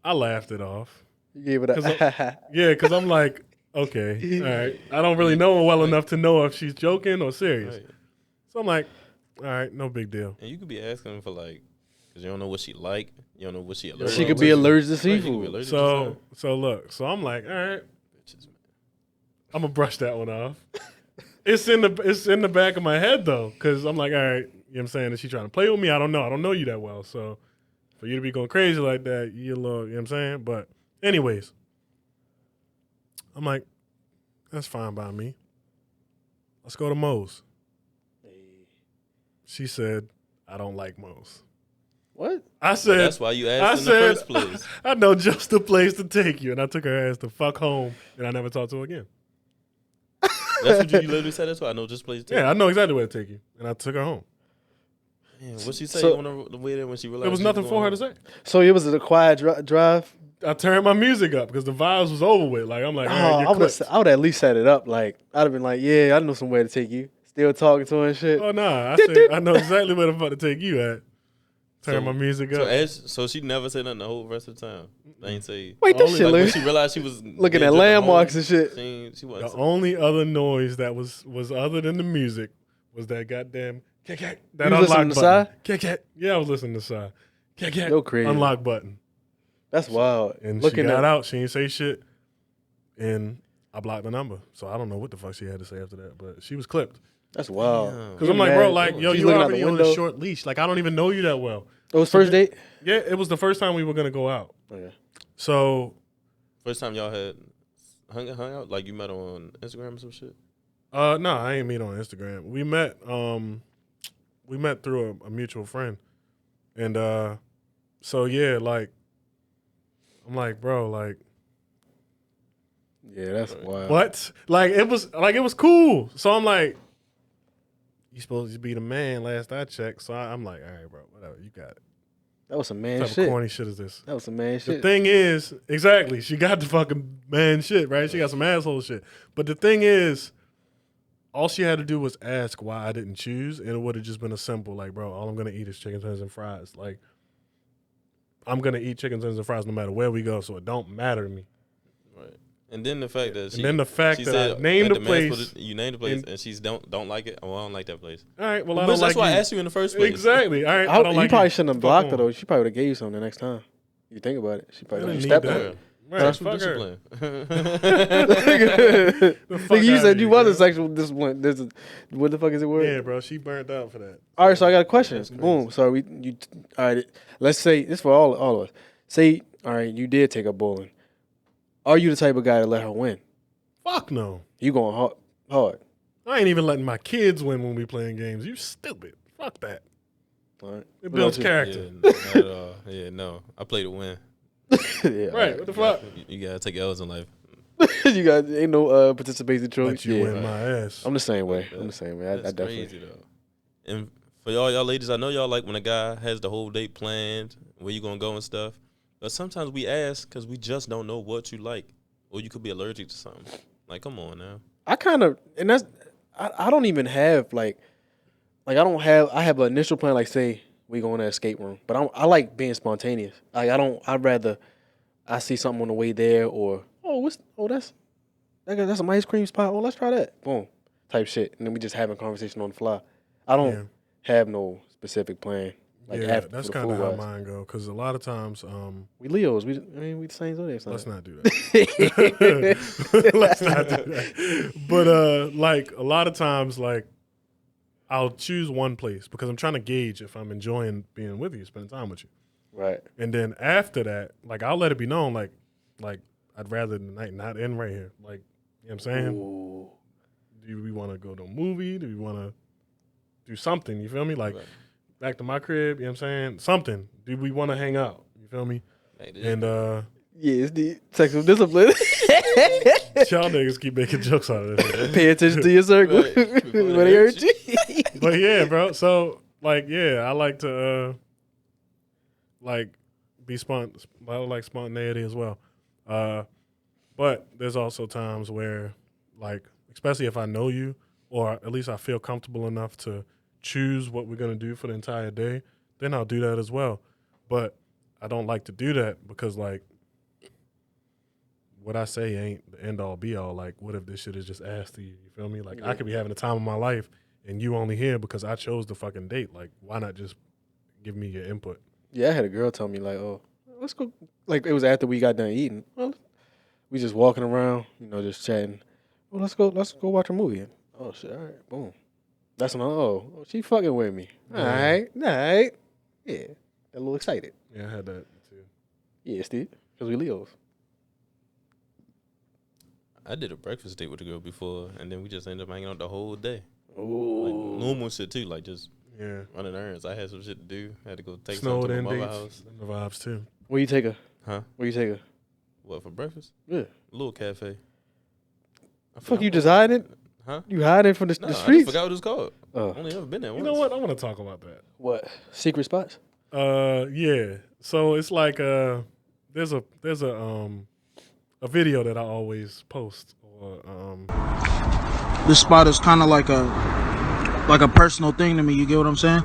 I laughed it off. You gave it a. Yeah, because I'm like, okay, all right. I don't really know her well enough to know if she's joking or serious. Right. So I'm like, all right, no big deal. And you could be asking for like, because you don't know what she like. You don't know what she allergic She could be allergic to Right, she could be seafood. allergic to So look, so I'm like, all right. bitches, man. I'm gonna brush that one off. It's in the back of my head though, because I'm like, all right, you know what I'm saying? Is she trying to play with me? I don't know. I don't know you that well, so for you to be going crazy like that, you a little, you know what I'm saying? But anyways, I'm like, that's fine by me. Let's go to Moe's. She said, I don't like Moe's. What? I said, Well, that's why you asked in the first place. I know just the place to take you, and I took her ass the fuck home, and I never talked to her again. That's what you literally said. That's why I know just place. Yeah, I know exactly where to take you, and I took her home. Man, what she say So- on the way there when she realized There was she nothing going for her home? to say. So it was a quiet drive. I turned my music up because the vibes was over with. Like I'm like, all right, Oh, you're I would clipped. at least set it up. Like I'd have been like, yeah, I know somewhere to take you. Still talking to her and shit. Oh nah, I said I know exactly where the fuck to take you at. Turn my music So up. so she never said nothing the whole rest of the time. I ain't say. Wait, that only shit Like when look, she realized she was looking being at just landmarks home, and shit. She The wasn't. only other noise that was other than the music was that goddamn that You was listening unlock to button. Yeah, I was listening to Psy. Yo, crazy. Unlock button. That's wild. And Looking she got at out. She didn't say shit. And I blocked the number. So I don't know what the fuck she had to say after that. But she was clipped. that's wild. Damn. Because I'm like, bro, like, yo, She's you looking out already the on a window. short leash. Like, I don't even know you that well. It was first date. Yeah, it was the first time we were going to go out. Okay. So, First time y'all had hung out, like you met on Instagram or some shit. no, I ain't meet on Instagram. We met through a mutual friend. And so, yeah, like, I'm like, bro, like, Yeah, that's wild. what? Like it was cool. So I'm like, you supposed to be the man last I checked. So I'm like, all right, bro, whatever, you got it. That was some man What type shit. of corny shit is this? That was some man The shit. thing is, exactly, she got the fucking man shit, right? She got some asshole shit. But the thing is, all she had to do was ask why I didn't choose, and it would have just been a simple, like, bro, all I'm gonna eat is chicken tenders and fries. Like, I'm gonna eat chicken tenders and fries no matter where we go, so it don't matter to me. Right. And then the fact that And then the fact she that said, I named at the man place, you named the place, and she's don't like it. Oh, I don't like that place. All right, well, I But don't that's like why you. I asked you in the first place. Exactly. All right, I don't You like probably you. shouldn't have Fuck blocked on. her though. She probably would have gave you something the next time. You think about it. She I probably didn't step need on that. it. Right, That's fuck her. discipline. Nigga, you outta said you here, was a girl. sexual discipline. What the fuck is it word? Yeah, bro, she burnt out for that. All right, so I got a question. That's crazy. Boom. So all right. Let's say this for all of us. Say, all right, you did take her bowling. Are you the type of guy to let her win? Fuck no. You going hard. I ain't even letting my kids win when we playing games. You stupid. Fuck that. All right. It What builds about character. Yeah, not at all. Yeah, no. I play to win. you? Yeah. Right. What the fuck? You gotta take L's in life. You got ain't no participation trophy. Let you Yeah. win my ass. I'm the same way. Like I'm the that. same way. I That's definitely. crazy though. And for y'all ladies, I know y'all like when a guy has the whole date planned, where you gonna go and stuff. But sometimes we ask because we just don't know what you like, or you could be allergic to something. Like, come on now. I kind of, and that's, I don't even have like I have an initial plan, like say we go in an escape room, but I like being spontaneous. Like I'd rather I see something on the way there, or that's some ice cream spot. Oh, let's try that. Boom, type shit, and then we just having a conversation on the fly. I don't have no specific plan. Like yeah, after that's the kind of how food-wise. mine go. Because a lot of times, We Leos. We the same zodiac sign. let's not do that. Let's not do that. But like a lot of times, like I'll choose one place because I'm trying to gauge if I'm enjoying being with you, spending time with you. Right. And then after that, like I'll let it be known, like I'd rather the night not end right here. Like, you know what I'm saying? Ooh. Do we want to go to a movie? Do we want to do something? You feel me? Like back to my crib, you know what I'm saying? Something. Do we want to hang out? You feel me? And Yeah, it's the sexual discipline. y'all niggas keep making jokes out of this. Pay attention to your circle Right. when they hurt you. But yeah, bro. So like, yeah, I like to like be I like spontaneity as well. But there's also times where, like, especially if I know you, or at least I feel comfortable enough to choose what we're gonna do for the entire day, then I'll do that as well. But I don't like to do that because, like, what I say ain't the end all be all. Like, what if this shit is just asked to you? You feel me? Like, I could be having the time of my life and you only here because I chose the fucking date. Like, why not just give me your input? Yeah, I had a girl tell me like, "Oh, let's go." Like it was after we got done eating. Well, we just walking around, just chatting. Well, let's go watch a movie. Oh shit! All right, boom. That's when she fucking with me. All right. Yeah, a little excited. Yeah, I had that too. Yeah, Steve, because we Leos. I did a breakfast date with a girl before, and then we just ended up hanging out the whole day. Ooh. Like normal shit too, like just running errands. I had some shit to do. I had to go take something to my mother's house. The vibes too. Where you take her? Huh? Where you take her? What, for breakfast? Yeah. A little cafe. Fuck, you just hiding? Huh? You hiding from the I streets? forgot what it's called. Only ever been there once. You know what? I want to talk about that. What? Secret spots? Yeah. So it's like there's a video that I always post. This spot is kind of like a personal thing to me. You get what I'm saying?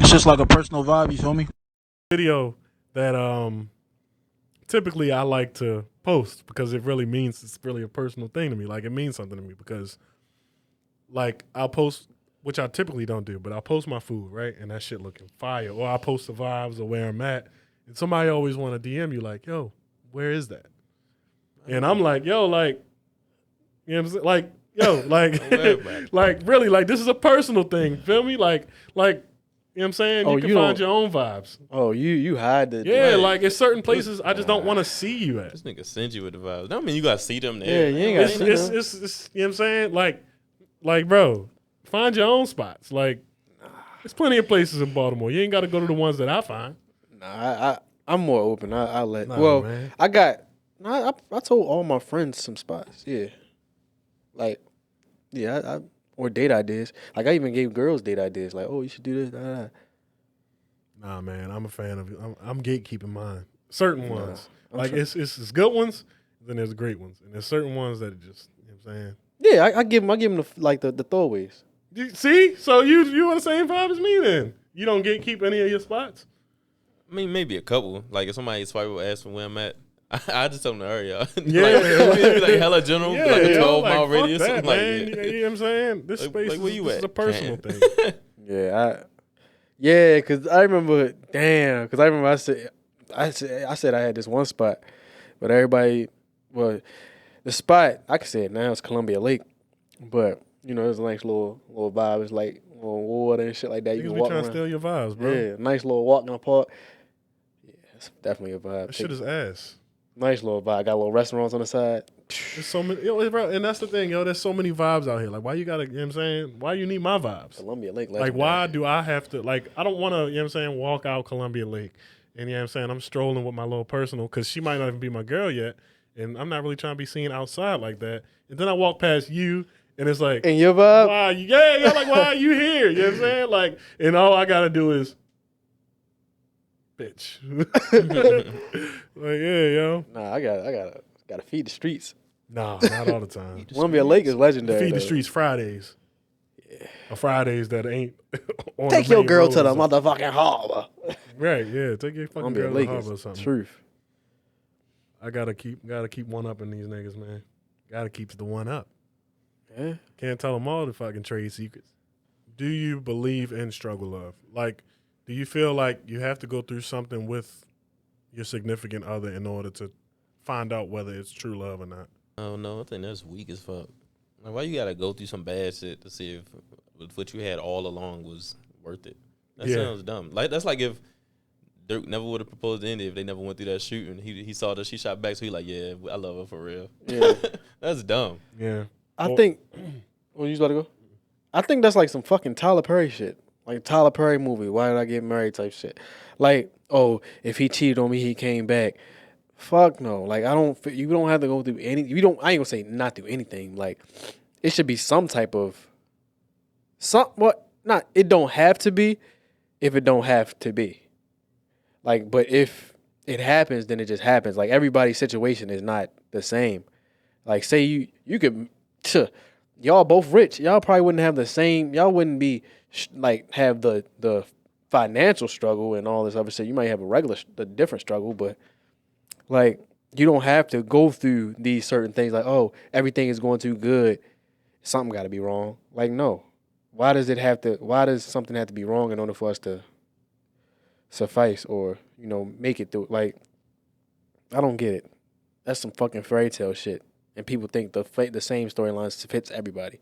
It's just like a personal vibe. You feel me? Video that typically I like to post because it really means it's really a personal thing to me. Like it means something to me because like I'll post, which I typically don't do, but I'll post my food, right? And that shit looking fire. Or I'll post the vibes of where I'm at. And somebody always want to DM you like, yo, where is that? And I'm like, yo, like, you know what I'm saying? Like, yo, like, like really, like this is a personal thing. Feel me? Like, you know what I'm saying? You can find your own vibes. Oh, you hide the... Yeah, like in certain places, I just don't want to see you at. This nigga send you with the vibes. That don't mean you got to see them there. Yeah, you ain't got to see them. It's, you know what I'm saying? Like, bro, find your own spots. Like, there's plenty of places in Baltimore. You ain't got to go to the ones that I find. Nah, I'm more open. I let... Nah, well, man. I told all my friends some spots. Yeah. Like, yeah, I or date ideas. Like, I even gave girls date ideas. Like, oh, you should do this. Nah, man, I'm a fan of it. I'm gatekeeping mine. Certain ones. Like, it's good ones, then there's great ones. And there's certain ones that are just, you know what I'm saying? Yeah, I give them the throwaways. See? So you on the same vibe as me then? You don't gatekeep any of your spots? I mean, maybe a couple. Like, if somebody swipe or ask me where I'm at, I just tell them to hurry up. Yeah. like hella general, Yeah, like a 12-mile fuck radius. that, Like, man. You know what I'm saying? This Like, space where you this at? is a personal thing. Yeah, because I remember, I said I had this one spot, but everybody, well, the spot, I can say it now, it's Columbia Lake, but, you know, it's a nice little vibe. It's like little water and shit like that. You Niggas can be walk trying to around. steal your vibes, bro. Yeah, nice little walk in the park. Yeah, it's definitely a vibe. That shit is ass. Nice little vibe. Got little restaurants on the side. There's so many, bro, and that's the thing, yo. There's so many vibes out here. Like, why you gotta, you know what I'm saying? Why you need my vibes? Columbia Lake. Like, why do I have to, like, I don't want to, you know what I'm saying, walk out Columbia Lake. And, you know what I'm saying, I'm strolling with my little personal, because she might not even be my girl yet. And I'm not really trying to be seen outside like that. And then I walk past you, and it's like, and your vibe? why? Like, why are you here? You know what I'm saying? Like, and all I got to do is, bitch. Like, yeah, yo. Nah, I gotta feed the streets. Nah, not all the time. Columbia Lake is legendary. Feed the though. streets Fridays. Yeah. Or Fridays that ain't on Take the your main girl road to or the something. motherfucking harbor. Right, yeah. Take your fucking Columbia girl to Lake the harbor or is something. truth. I gotta keep one up in these niggas, man. Gotta keep the one up. Yeah. Can't tell them all if I can trade secrets. Do you believe in struggle love? Like, do you feel like you have to go through something with your significant other in order to find out whether it's true love or not? Oh no, I think that's weak as fuck. Like, why you gotta go through some bad shit to see if what you had all along was worth it? That sounds dumb. Like, that's like if Dirk never would have proposed to Indy if they never went through that shoot and he saw that she shot back, so he like, yeah, I love her for real. Yeah. That's dumb. Yeah. I think. Well, you about to go? I think that's like some fucking Tyler Perry shit. Like Tyler Perry movie. Why did I get married? Type shit. Like, oh, if he cheated on me, he came back. Fuck no. Like, you don't have to go through any. I ain't gonna say not through anything. Like, it should be some type of. It don't have to be. If it don't have to be. Like, but if it happens, then it just happens. Like, everybody's situation is not the same. Like, say you could. Y'all both rich. Y'all probably wouldn't have the same. Y'all wouldn't be have the financial struggle and all this other shit. You might have a different struggle, but like you don't have to go through these certain things. Like, oh, everything is going too good. Something got to be wrong. Like, no. Why does something have to be wrong in order for us to suffice or make it through? Like, I don't get it. That's some fucking fairy tale shit. and people think the same storylines fits everybody.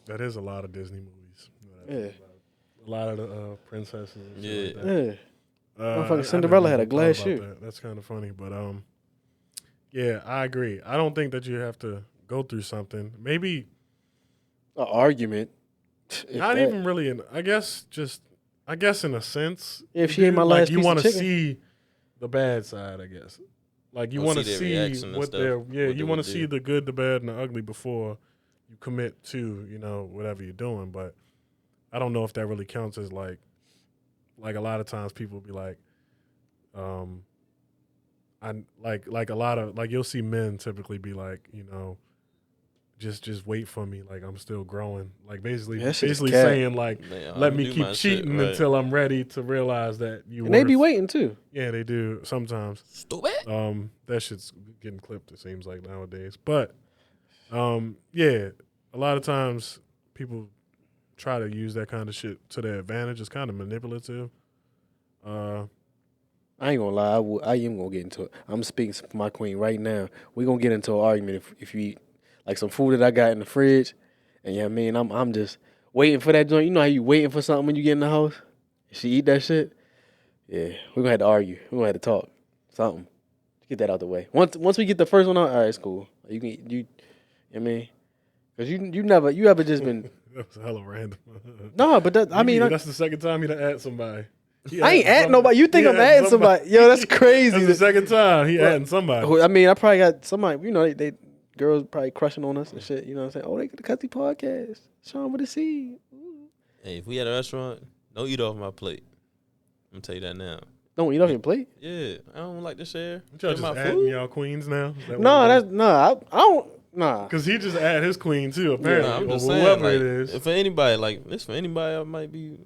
That is a lot of Disney movies. Yeah. A lot of the princesses. And Yeah. shit like that. Yeah. Motherfucking Cinderella had a glass shoe. That's kind of funny, but yeah, I agree. I don't think that you have to go through something. Maybe An argument. not even really. I guess in a sense, If she ate my last you piece want of to chicken. see the bad side. I guess like you Oh, want to see their see reaction and what stuff, they're what you they want would to see do. the good, the bad, and the ugly before you commit to whatever you're doing. But I don't know if that really counts as like a lot of times people be like, I like a lot of like you'll see men typically be like, just wait for me, like I'm still growing, like basically That shit's cap. saying like Man, let I'm me do keep my shit, cheating right. until I'm ready to realize that you. And they be waiting too. Yeah, they do sometimes. Stupid. That shit's getting clipped. It seems like nowadays, but yeah, a lot of times people try to use that kind of shit to their advantage. It's kind of manipulative. I ain't gonna lie. I am gonna get into it. I'm speaking for my queen right now. We gonna get into an argument if you eat like some food that I got in the fridge, and yeah, I mean I'm just waiting for that joint. You know how you waiting for something when you get in the house? She eat that shit. Yeah, we're gonna have to argue. We're gonna have to talk. Something. Get that out the way. Once we get the first one out, all right, it's cool. You can you. I mean, because you ever just been. That was hella random. No, but that, I mean, that's the second time he done add somebody. I ain't adding nobody. You think I'm adding somebody? Yo, that's crazy. That's the second time he adding somebody. I mean, I probably got somebody. They girls probably crushing on us and shit. You know what I'm saying? Oh, they got the Cuzzies podcast. Show them what to see. Hey, if we had a restaurant, don't eat off my plate. I'm gonna tell you that now. Don't eat off your plate. Yeah, I don't like to share. Y'all Share just my adding food. y'all queens now? I don't. Nah. Because he just add his queen too, apparently. Nah, I'm or just saying, whoever like, it is. if for anybody, like this for anybody, I might be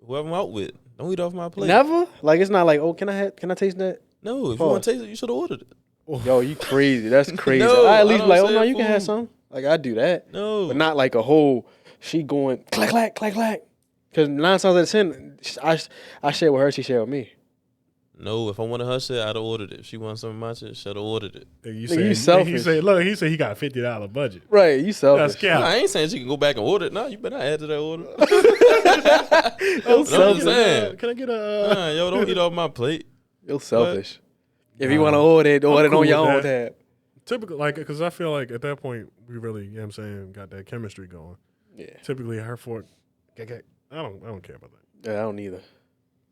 whoever I'm out with. Don't eat off my plate. Never. Like it's not like, oh, can I taste that? No, if Pause. you want to taste it, you should have ordered it. Yo, you crazy. That's crazy. No, I at I least be don't like, oh say no, you can have food. some. Like I do that. No, But not like a whole. She going clack clack clack clack. Because 9 times out of 10, I share with her. She share with me. no. If I wanted her shit, I'd have ordered it. If she wanted some of my shit, should have ordered it. You selfish. He said he got a $50 budget. Right, you selfish. That's cap. Nah, I ain't saying she can go back and order it. No, you better add to that order. Yo, I'm selfish. just saying. Can I get a? Nah, yo, don't eat off my plate. Yo, selfish. If you want to order it cool on with your own that. tab. Typically, like, because I feel like at that point we really, you know what I'm saying, got that chemistry going. Yeah. Typically, her fork. I don't care about that. Yeah, I don't either.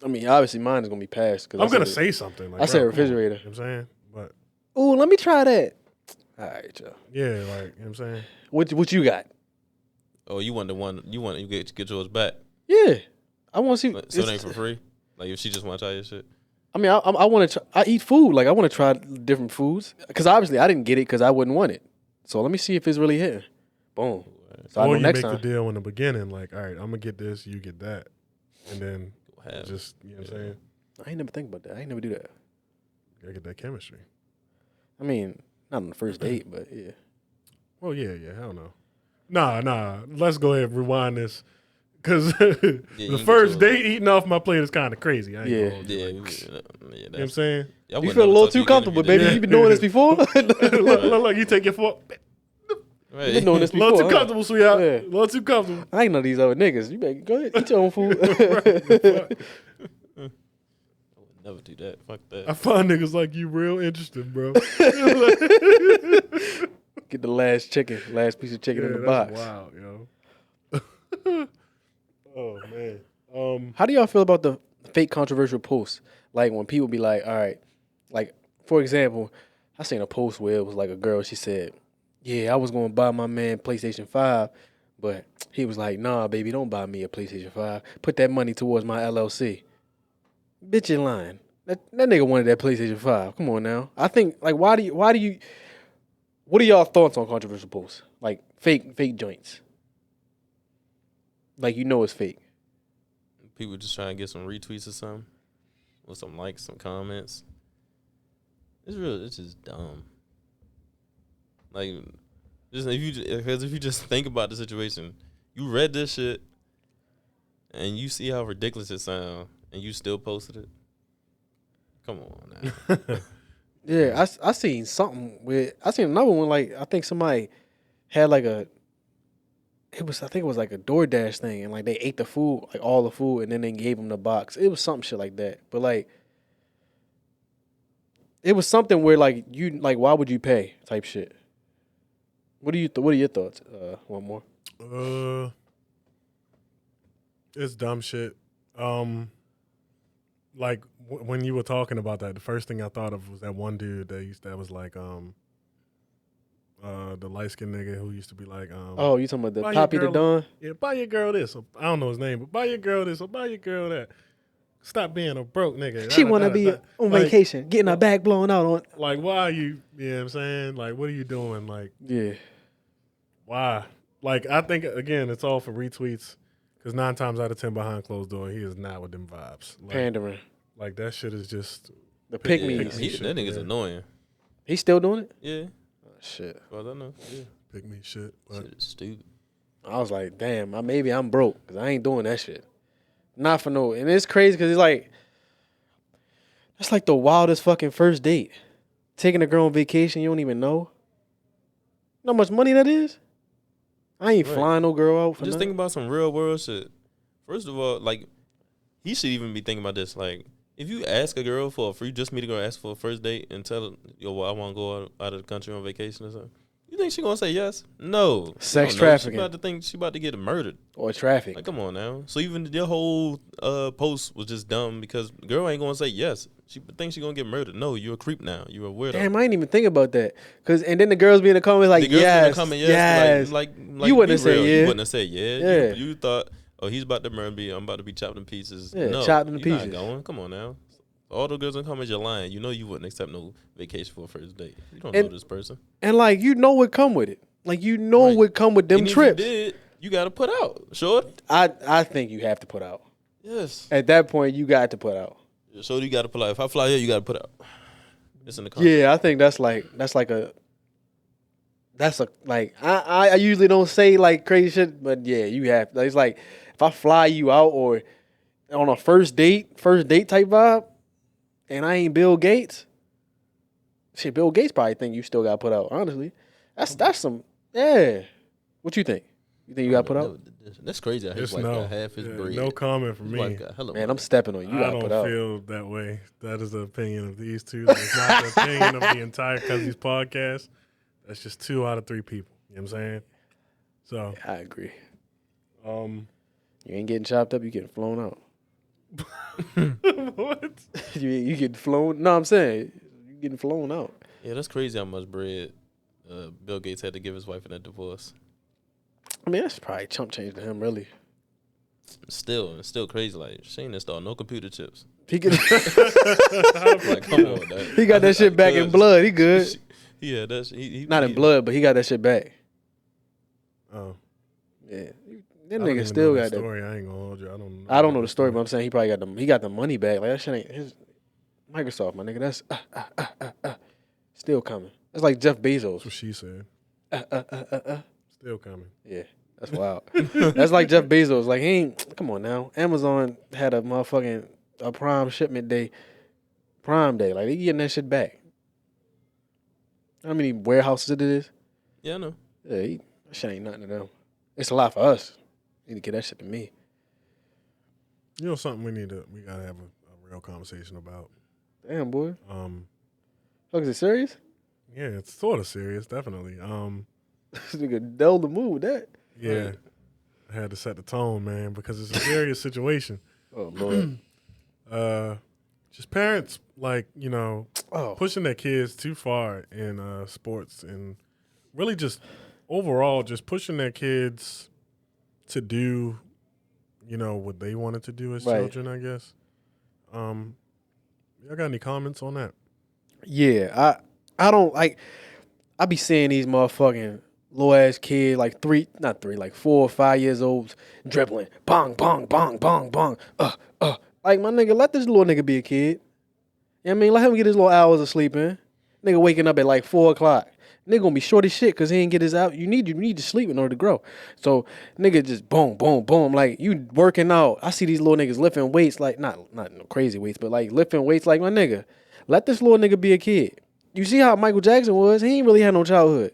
I mean, obviously mine is gonna be passed. Cause I'm gonna say something. Like, I said bro, come on. refrigerator. You know what I'm saying, but Ooh, let me try that. All right, yo. yeah, like, you know what I'm saying. What you got? Oh, you want the one? You want to get yours back? Yeah, I want to see. So it ain't for free. Like if she just want to try your shit. I mean, I want to. I eat food. Like I want to try different foods. Because obviously I didn't get it because I wouldn't want it. So let me see if it's really hitting. Boom. So I know Or you next make time. the deal in the beginning, like, all right, I'm gonna get this, you get that, and then Have. just, you know what I'm saying. I ain't never think about that. I ain't never do that. Gotta get that chemistry. I mean, not on the first date, but yeah. Well, yeah, hell no. Nah. Let's go ahead and rewind this. Because you the can first get yours. date eating off my plate is kind of crazy. I ain't Yeah. gonna hold you. Yeah, Like, yeah, you know what I'm that's, saying? I You wouldn't feel a never little talk to too you comfortable, again if baby. you You been doing this before. look, you take your fork. did. Right. been doing this A little before. too comfortable, sweetheart. Yeah. A little too comfortable. I ain't know these other niggas. You better go ahead, eat your own food. I would never do that. Fuck that. I find niggas like you real interesting, bro. Get the last piece of chicken in the that's box. wild, yo. Oh, man. How do y'all feel about the fake controversial posts? Like when people be like, all right, like for example, I seen a post where it was like a girl, she said, yeah, I was going to buy my man PlayStation 5, but he was like, nah, baby, don't buy me a PlayStation 5. Put that money towards my LLC. Bitch, you lying. That nigga wanted that PlayStation 5. Come on now. I think, like, what are y'all thoughts on controversial posts? Like fake joints. Like, you know it's fake. People just trying to get some retweets or something, or some likes, some comments. It's just dumb. Like, because if you just think about the situation, you read this shit, and you see how ridiculous it sounds, and you still posted it. Come on now. Yeah, I seen something with. I seen another one. Like I think somebody had like a. I think it was like a DoorDash thing, and like they ate the food, like all the food, and then they gave them the box. It was some shit like that. But like, it was something where like you like, why would you pay type shit. What are your thoughts? One more. It's dumb shit. Like when you were talking about that, the first thing I thought of was that one dude that was like the light skinned nigga who used to be like Oh, you talking about the buy Poppy your the girl- Don? Yeah, buy your girl this. Or, I don't know his name, but buy your girl this or buy your girl that. Stop being a broke nigga. She want to be on vacation, getting her back blown out on. Like, why are you, you know what I'm saying? Like, what are you doing? Like, Yeah. why? Like, I think, again, it's all for retweets. Because 9 times out of 10 behind closed door, he is not with them vibes. Like, Pandering. Like, that shit is just. The pick Yeah, me. shit, that nigga's yeah. annoying. He's still doing it? Yeah. Oh, shit. Well, I don't know. Yeah. Pick me shit. But Shit is stupid. I was like, damn, maybe I'm broke because I ain't doing that shit. Not for no. And it's crazy because it's like, that's like the wildest fucking first date. Taking a girl on vacation you don't even know. You know how much money that is? I ain't Right. flying no girl out for Just nothing. think about some real world shit. First of all, like, he should even be thinking about this. Like, if you ask a girl for a free, just me to go ask for a first date and tell her, yo, well, I want to go out of the country on vacation or something. You think she gonna say yes? No. Sex You don't know. trafficking. She about to get murdered. Or traffic. Like, come on now. So even your whole post was just dumb because the girl ain't gonna say yes. She thinks she gonna get murdered. No, you're a creep now. You're a weirdo. Damn, I didn't even think about that. And then the girls be in the comments like, The girls yes, in the comment, yes. Like, You wouldn't be have said real. yeah. You wouldn't have said yeah. Yeah. You thought, oh, he's about to murder me. I'm about to be chopped in pieces. Yeah, no, chopped into you're pieces. not going. Come on now. All the girls in the comments, you're lying. You know you wouldn't accept no vacation for a first date. You don't know this person. And like, you know what come with it. Like, you know Right. what come with them And if trips. you did, you got to put out. Sure. I think you have to put out. Yes. At that point, you got to put out. So you got to put out. If I fly here, you got to put out. It's in the contract. Yeah, I think I usually don't say like crazy shit, but yeah, you have. It's like if I fly you out or on a first date type vibe, and I ain't Bill Gates. Shit, Bill Gates probably think you still got to put out. Honestly, that's some yeah. What you think? You think you got to put out? That's crazy. His just wife no. got half his Yeah, bread. no comment from His me. wife got hella Man, money. I'm stepping on you. You I got to don't put out. feel that way. That is the opinion of these two. It's not the opinion of the entire Cuzzies podcast. That's just 2 out of 3 people. You know what I'm saying? So, I agree. um, You ain't getting chopped up. You getting flown out. what? you getting flown? No, I'm saying you getting flown out. Yeah, that's crazy how much bread Bill Gates had to give his wife in that divorce. I mean, that's probably chump change to him, really. It's still crazy. Like, she ain't installed no computer chips. He could, Like, come on, that. he got that shit back in blood. He good. Yeah, that's he Not in blood, but he got that shit back. Oh, Yeah, that I don't nigga even still know got the that. story. I ain't gonna hold you. I don't know the story, but I'm saying he probably got the money back. Like that shit ain't his Microsoft, my nigga. That's still coming. That's like Jeff Bezos. That's what she said. Uh. Still coming. Yeah, that's wild. That's like Jeff Bezos. Like he ain't. Come on now. Amazon had a motherfucking Prime shipment day, Prime Day. Like they getting that shit back. How many warehouses it is? Yeah, I know. Yeah, that shit ain't nothing to them. It's a lot for us. Need to get that shit to me. You know something we gotta have a real conversation about. Damn, boy. Look, Is it serious? yeah, it's sort of serious, definitely. This nigga dulled the mood with that. Yeah, I had to set the tone, man, because it's a serious situation. Oh, Lord. Just parents, like, Oh. pushing their kids too far in sports and really just overall just pushing their kids to do, what they wanted to do as Right. children, I guess. Y'all got any comments on that? Yeah, I don't like. I be seeing these motherfucking little ass kids, like 4 or 5 years old, dribbling, bong, bong, bong, bong, bong, Like my nigga, let this little nigga be a kid. You know what I mean, let him get his little hours of sleep in. Nigga waking up at like 4 o'clock. Nigga gonna be short as shit because he ain't get his out. You need to sleep in order to grow. So nigga just boom, boom, boom. Like you working out. I see these little niggas lifting weights, like not no crazy weights, but like lifting weights like my nigga. Let this little nigga be a kid. you see how Michael Jackson was? He ain't really had no childhood.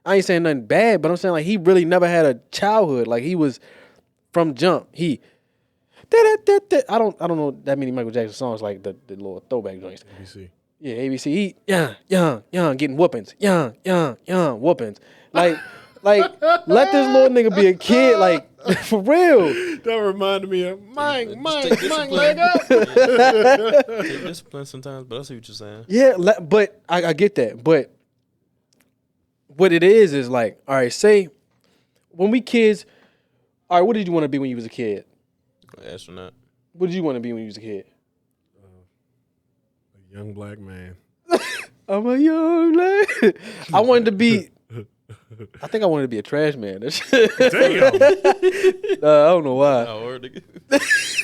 I ain't saying nothing bad, but I'm saying like he really never had a childhood. Like he was from jump. I don't know that many Michael Jackson songs like the little throwback joints. ABC. Yeah, ABC. He young, getting whoopings. Young, whoopings. Like let this little nigga be a kid. Like for real. That reminded me of Mike, leg up. Take discipline sometimes, but I see what you're saying. Yeah, but I get that. But what it is like, all right, say when we kids, all right, what did you want to be when you was a kid? Astronaut. What did you want to be when you was a kid? a young black man. I'm a young lad. I wanted to be. I think I wanted to be a trash man. Damn. I don't know why. I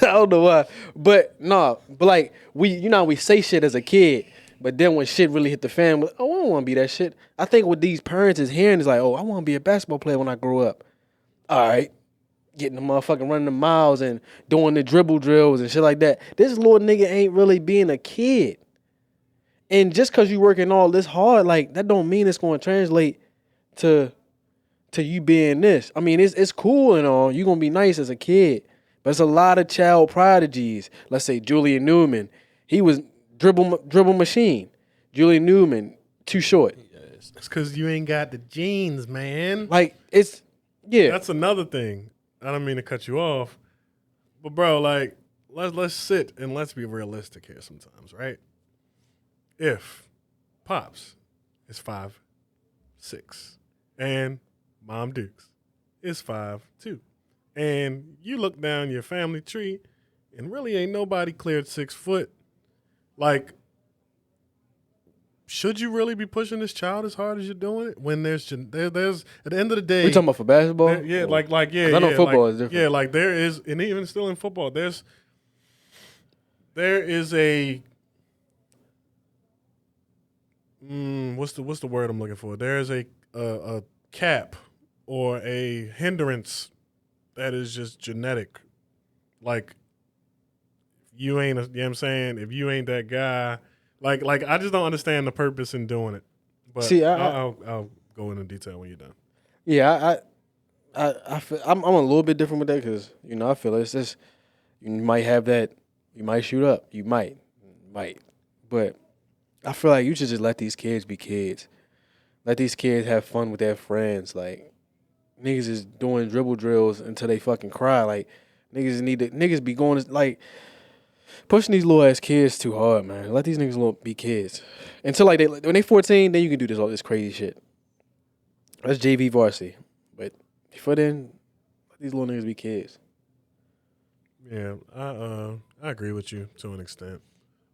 don't know why. But like we say shit as a kid, but then when shit really hit the fan, I don't want to be that shit. I think what these parents is hearing is like, oh, I want to be a basketball player when I grow up. All right. Getting the motherfucking running the miles and doing the dribble drills and shit like that. This little nigga ain't really being a kid. And just because you working all this hard, like, that don't mean it's going to translate to you being this. I mean, it's cool and all. You going to be nice as a kid. But it's a lot of child prodigies. Let's say Julian Newman. He was dribble machine. Julian Newman, too short. Yes. It's because you ain't got the genes, man. Like, it's, yeah. That's another thing. I don't mean to cut you off. But, bro, like, let's sit and let's be realistic here sometimes, right? If Pops is 5'6", and Mom Dukes is 5'2", and you look down your family tree and really ain't nobody cleared 6 foot, like, should you really be pushing this child as hard as you're doing it when there's at the end of the day? We talking about for basketball? Yeah, I yeah. know football is different. Yeah, like there is, and even still in football, there is a what's the word I'm looking for? There is a cap or a hindrance that is just genetic. Like you ain't, you know what I'm saying? If you ain't that guy, like I just don't understand the purpose in doing it. But see, I'll go into detail when you're done. Yeah, I feel, I'm a little bit different with that because I feel it's just you might have that, you might shoot up, you might, but I feel like you should just let these kids be kids. Let these kids have fun with their friends. Like, niggas is doing dribble drills until they fucking cry. Like, niggas be going, like, pushing these little ass kids too hard, man. Let these niggas be kids. Until, like, when they 14, then you can do all this crazy shit. That's JV varsity. But before then, let these little niggas be kids. Yeah, I agree with you to an extent.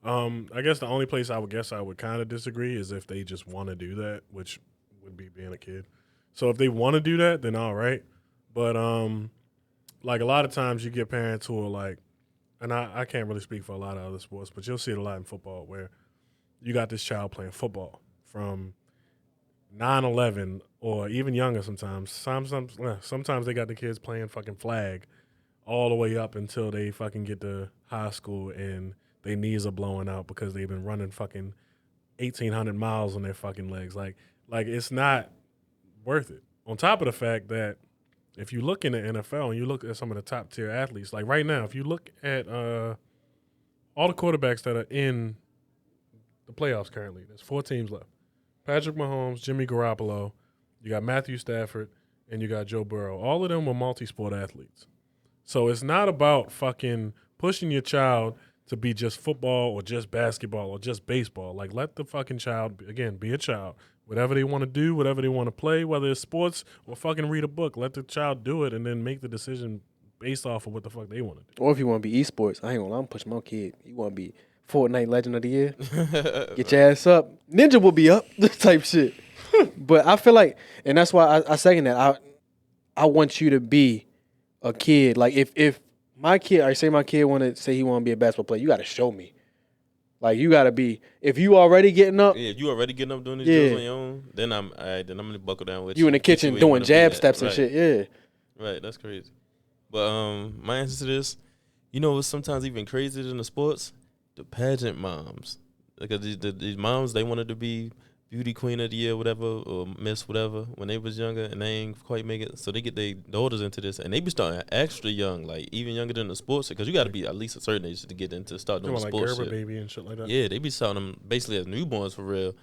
I guess the only place I would kind of disagree is if they just want to do that, which would be being a kid. So if they want to do that, then all right. But like a lot of times you get parents who are like, and I can't really speak for a lot of other sports, but you'll see it a lot in football where you got this child playing football from 9-11 or even younger sometimes. Sometimes they got the kids playing fucking flag all the way up until they fucking get to high school and their knees are blowing out because they've been running fucking 1,800 miles on their fucking legs. Like it's not worth it. On top of the fact that if you look in the NFL and you look at some of the top tier athletes, like right now, if you look at all the quarterbacks that are in the playoffs currently, there's 4 teams left. Patrick Mahomes, Jimmy Garoppolo, you got Matthew Stafford, and you got Joe Burrow. All of them were multi-sport athletes. So it's not about fucking pushing your child to be just football or just basketball or just baseball. Like, let the fucking child, again, be a child. Whatever they want to do, whatever they want to play, whether it's sports or fucking read a book, let the child do it and then make the decision based off of what the fuck they want to do. Or if you want to be esports, I ain't gonna lie, I'm pushing my kid. You want to be Fortnite Legend of the Year? Get your ass up. Ninja will be up, this type shit. But I feel like, and that's why I second that. I want you to be a kid. Like, if my kid, I say my kid want to say he want to be a basketball player, you got to show me. Like, you got to be, if you already getting up. Yeah, if you already getting up doing these drills on your own, then I'm going to buckle down with you. You in the kitchen doing jab steps and shit, yeah. Right, that's crazy. But my answer to this, what's sometimes even crazier than the sports? The pageant moms. Because these moms, they wanted to be beauty queen of the year, whatever, or miss whatever, when they was younger and they ain't quite make it. So they get their daughters into this, and they be starting extra young, like even younger than the sports, because you got to be at least a certain age to get into start doing like sports Gerber shit. baby and shit like that. Yeah, they be starting them basically as newborns for real.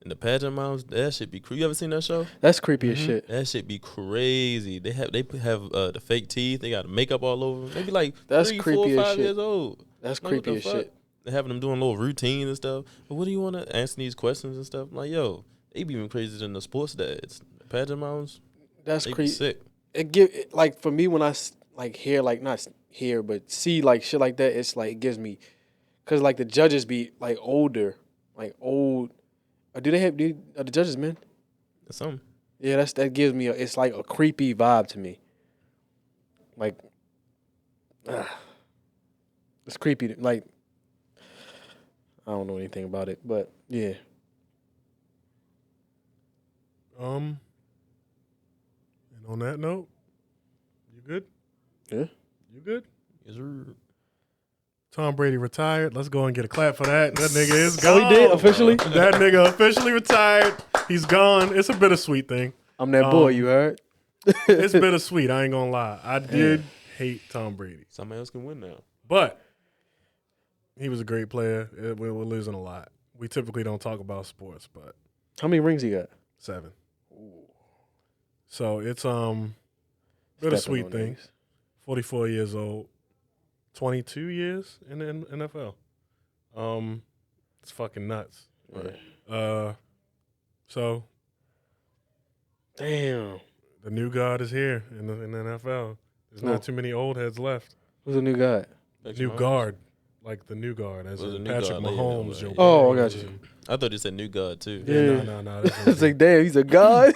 And the pageant moms, that shit be creepy. You ever seen that show? That's creepy as shit. That shit be crazy. They have the fake teeth. They got makeup all over. They be like That's 3, creepy 4, as 5 shit. years old. That's Like, creepy what as the fuck? shit. They having them doing little routines and stuff. But what do you want to answer these questions and stuff? I'm like, yo, they be even crazier than the sports dads. The pageant moms, That's they be creepy. sick. Like for me when I like hear like not hear but see like shit like that, it's like it gives me, cause like the judges be like older, like old. Are the judges men? That's something. Yeah, that gives me it's like a creepy vibe to me. Like, it's creepy. Like, I don't know anything about it, but yeah. And on that note, you good? Yeah. You good? Yes, sir. Tom Brady retired. Let's go and get a clap for that. That nigga is gone. Oh, he did officially. That nigga officially retired. He's gone. It's a bittersweet thing. I'm that boy. You heard? It's bittersweet. I ain't gonna lie. I did hate Tom Brady, Somebody else can win now. but he was a great player. We're losing a lot. We typically don't talk about sports, but How many rings he got? 7. So it's bittersweet Stepping on thing. niggas. 44 years old, 22 years in the NFL. It's fucking nuts. Right. So Damn. the new guard is here in the NFL. There's Oh. not too many old heads left. Who's the new guy? New guard, like the new guard, as Was in a new Patrick guard, yeah, Mahomes. right. Joe Oh, I Burrow, got you. and- I thought they said new god too. Yeah. No. It's like, damn, he's a god.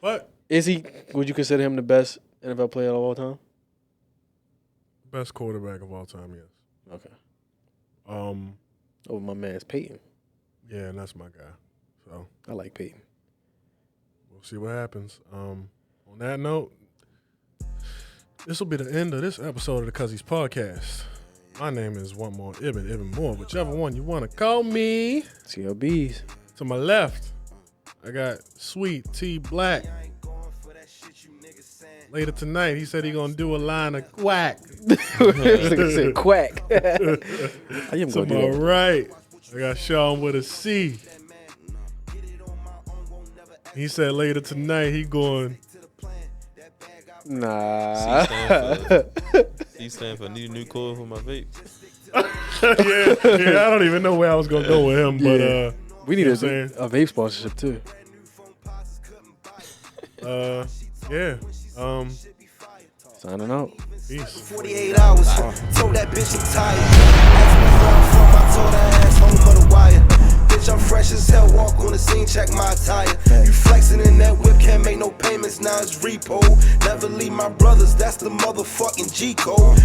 But Is he? Would you consider him the best NFL player of all time? best quarterback of all time, yes. Okay. Oh, my man's Peyton. yeah, and that's my guy. So I like Peyton. we'll see what happens. On that note, this will be the end of this episode of the Cuzzies podcast. My name is One More Ibn Moore, whichever one you want to call me. CLBs. To my left, I got Sweet T Black. Later tonight, he said he gonna do a line of quack. This nigga said quack. I am To gonna do my that. right, I got Sean with a C. He said later tonight he going. Nah. C stand for need a new cord for my vape. yeah, I don't even know where I was gonna go with him, but We need You a know what I'm vape sponsorship too. yeah, Signing out. peace. 48 hours. Told that bitch I'm tired. Asked me where I'm from, I told her ass home of the wire. Bitch, I'm fresh as hell, walk on the scene, check my attire. You flexing in that whip, can't make no payments, now it's repo. Never leave my brothers, that's the motherfucking G code.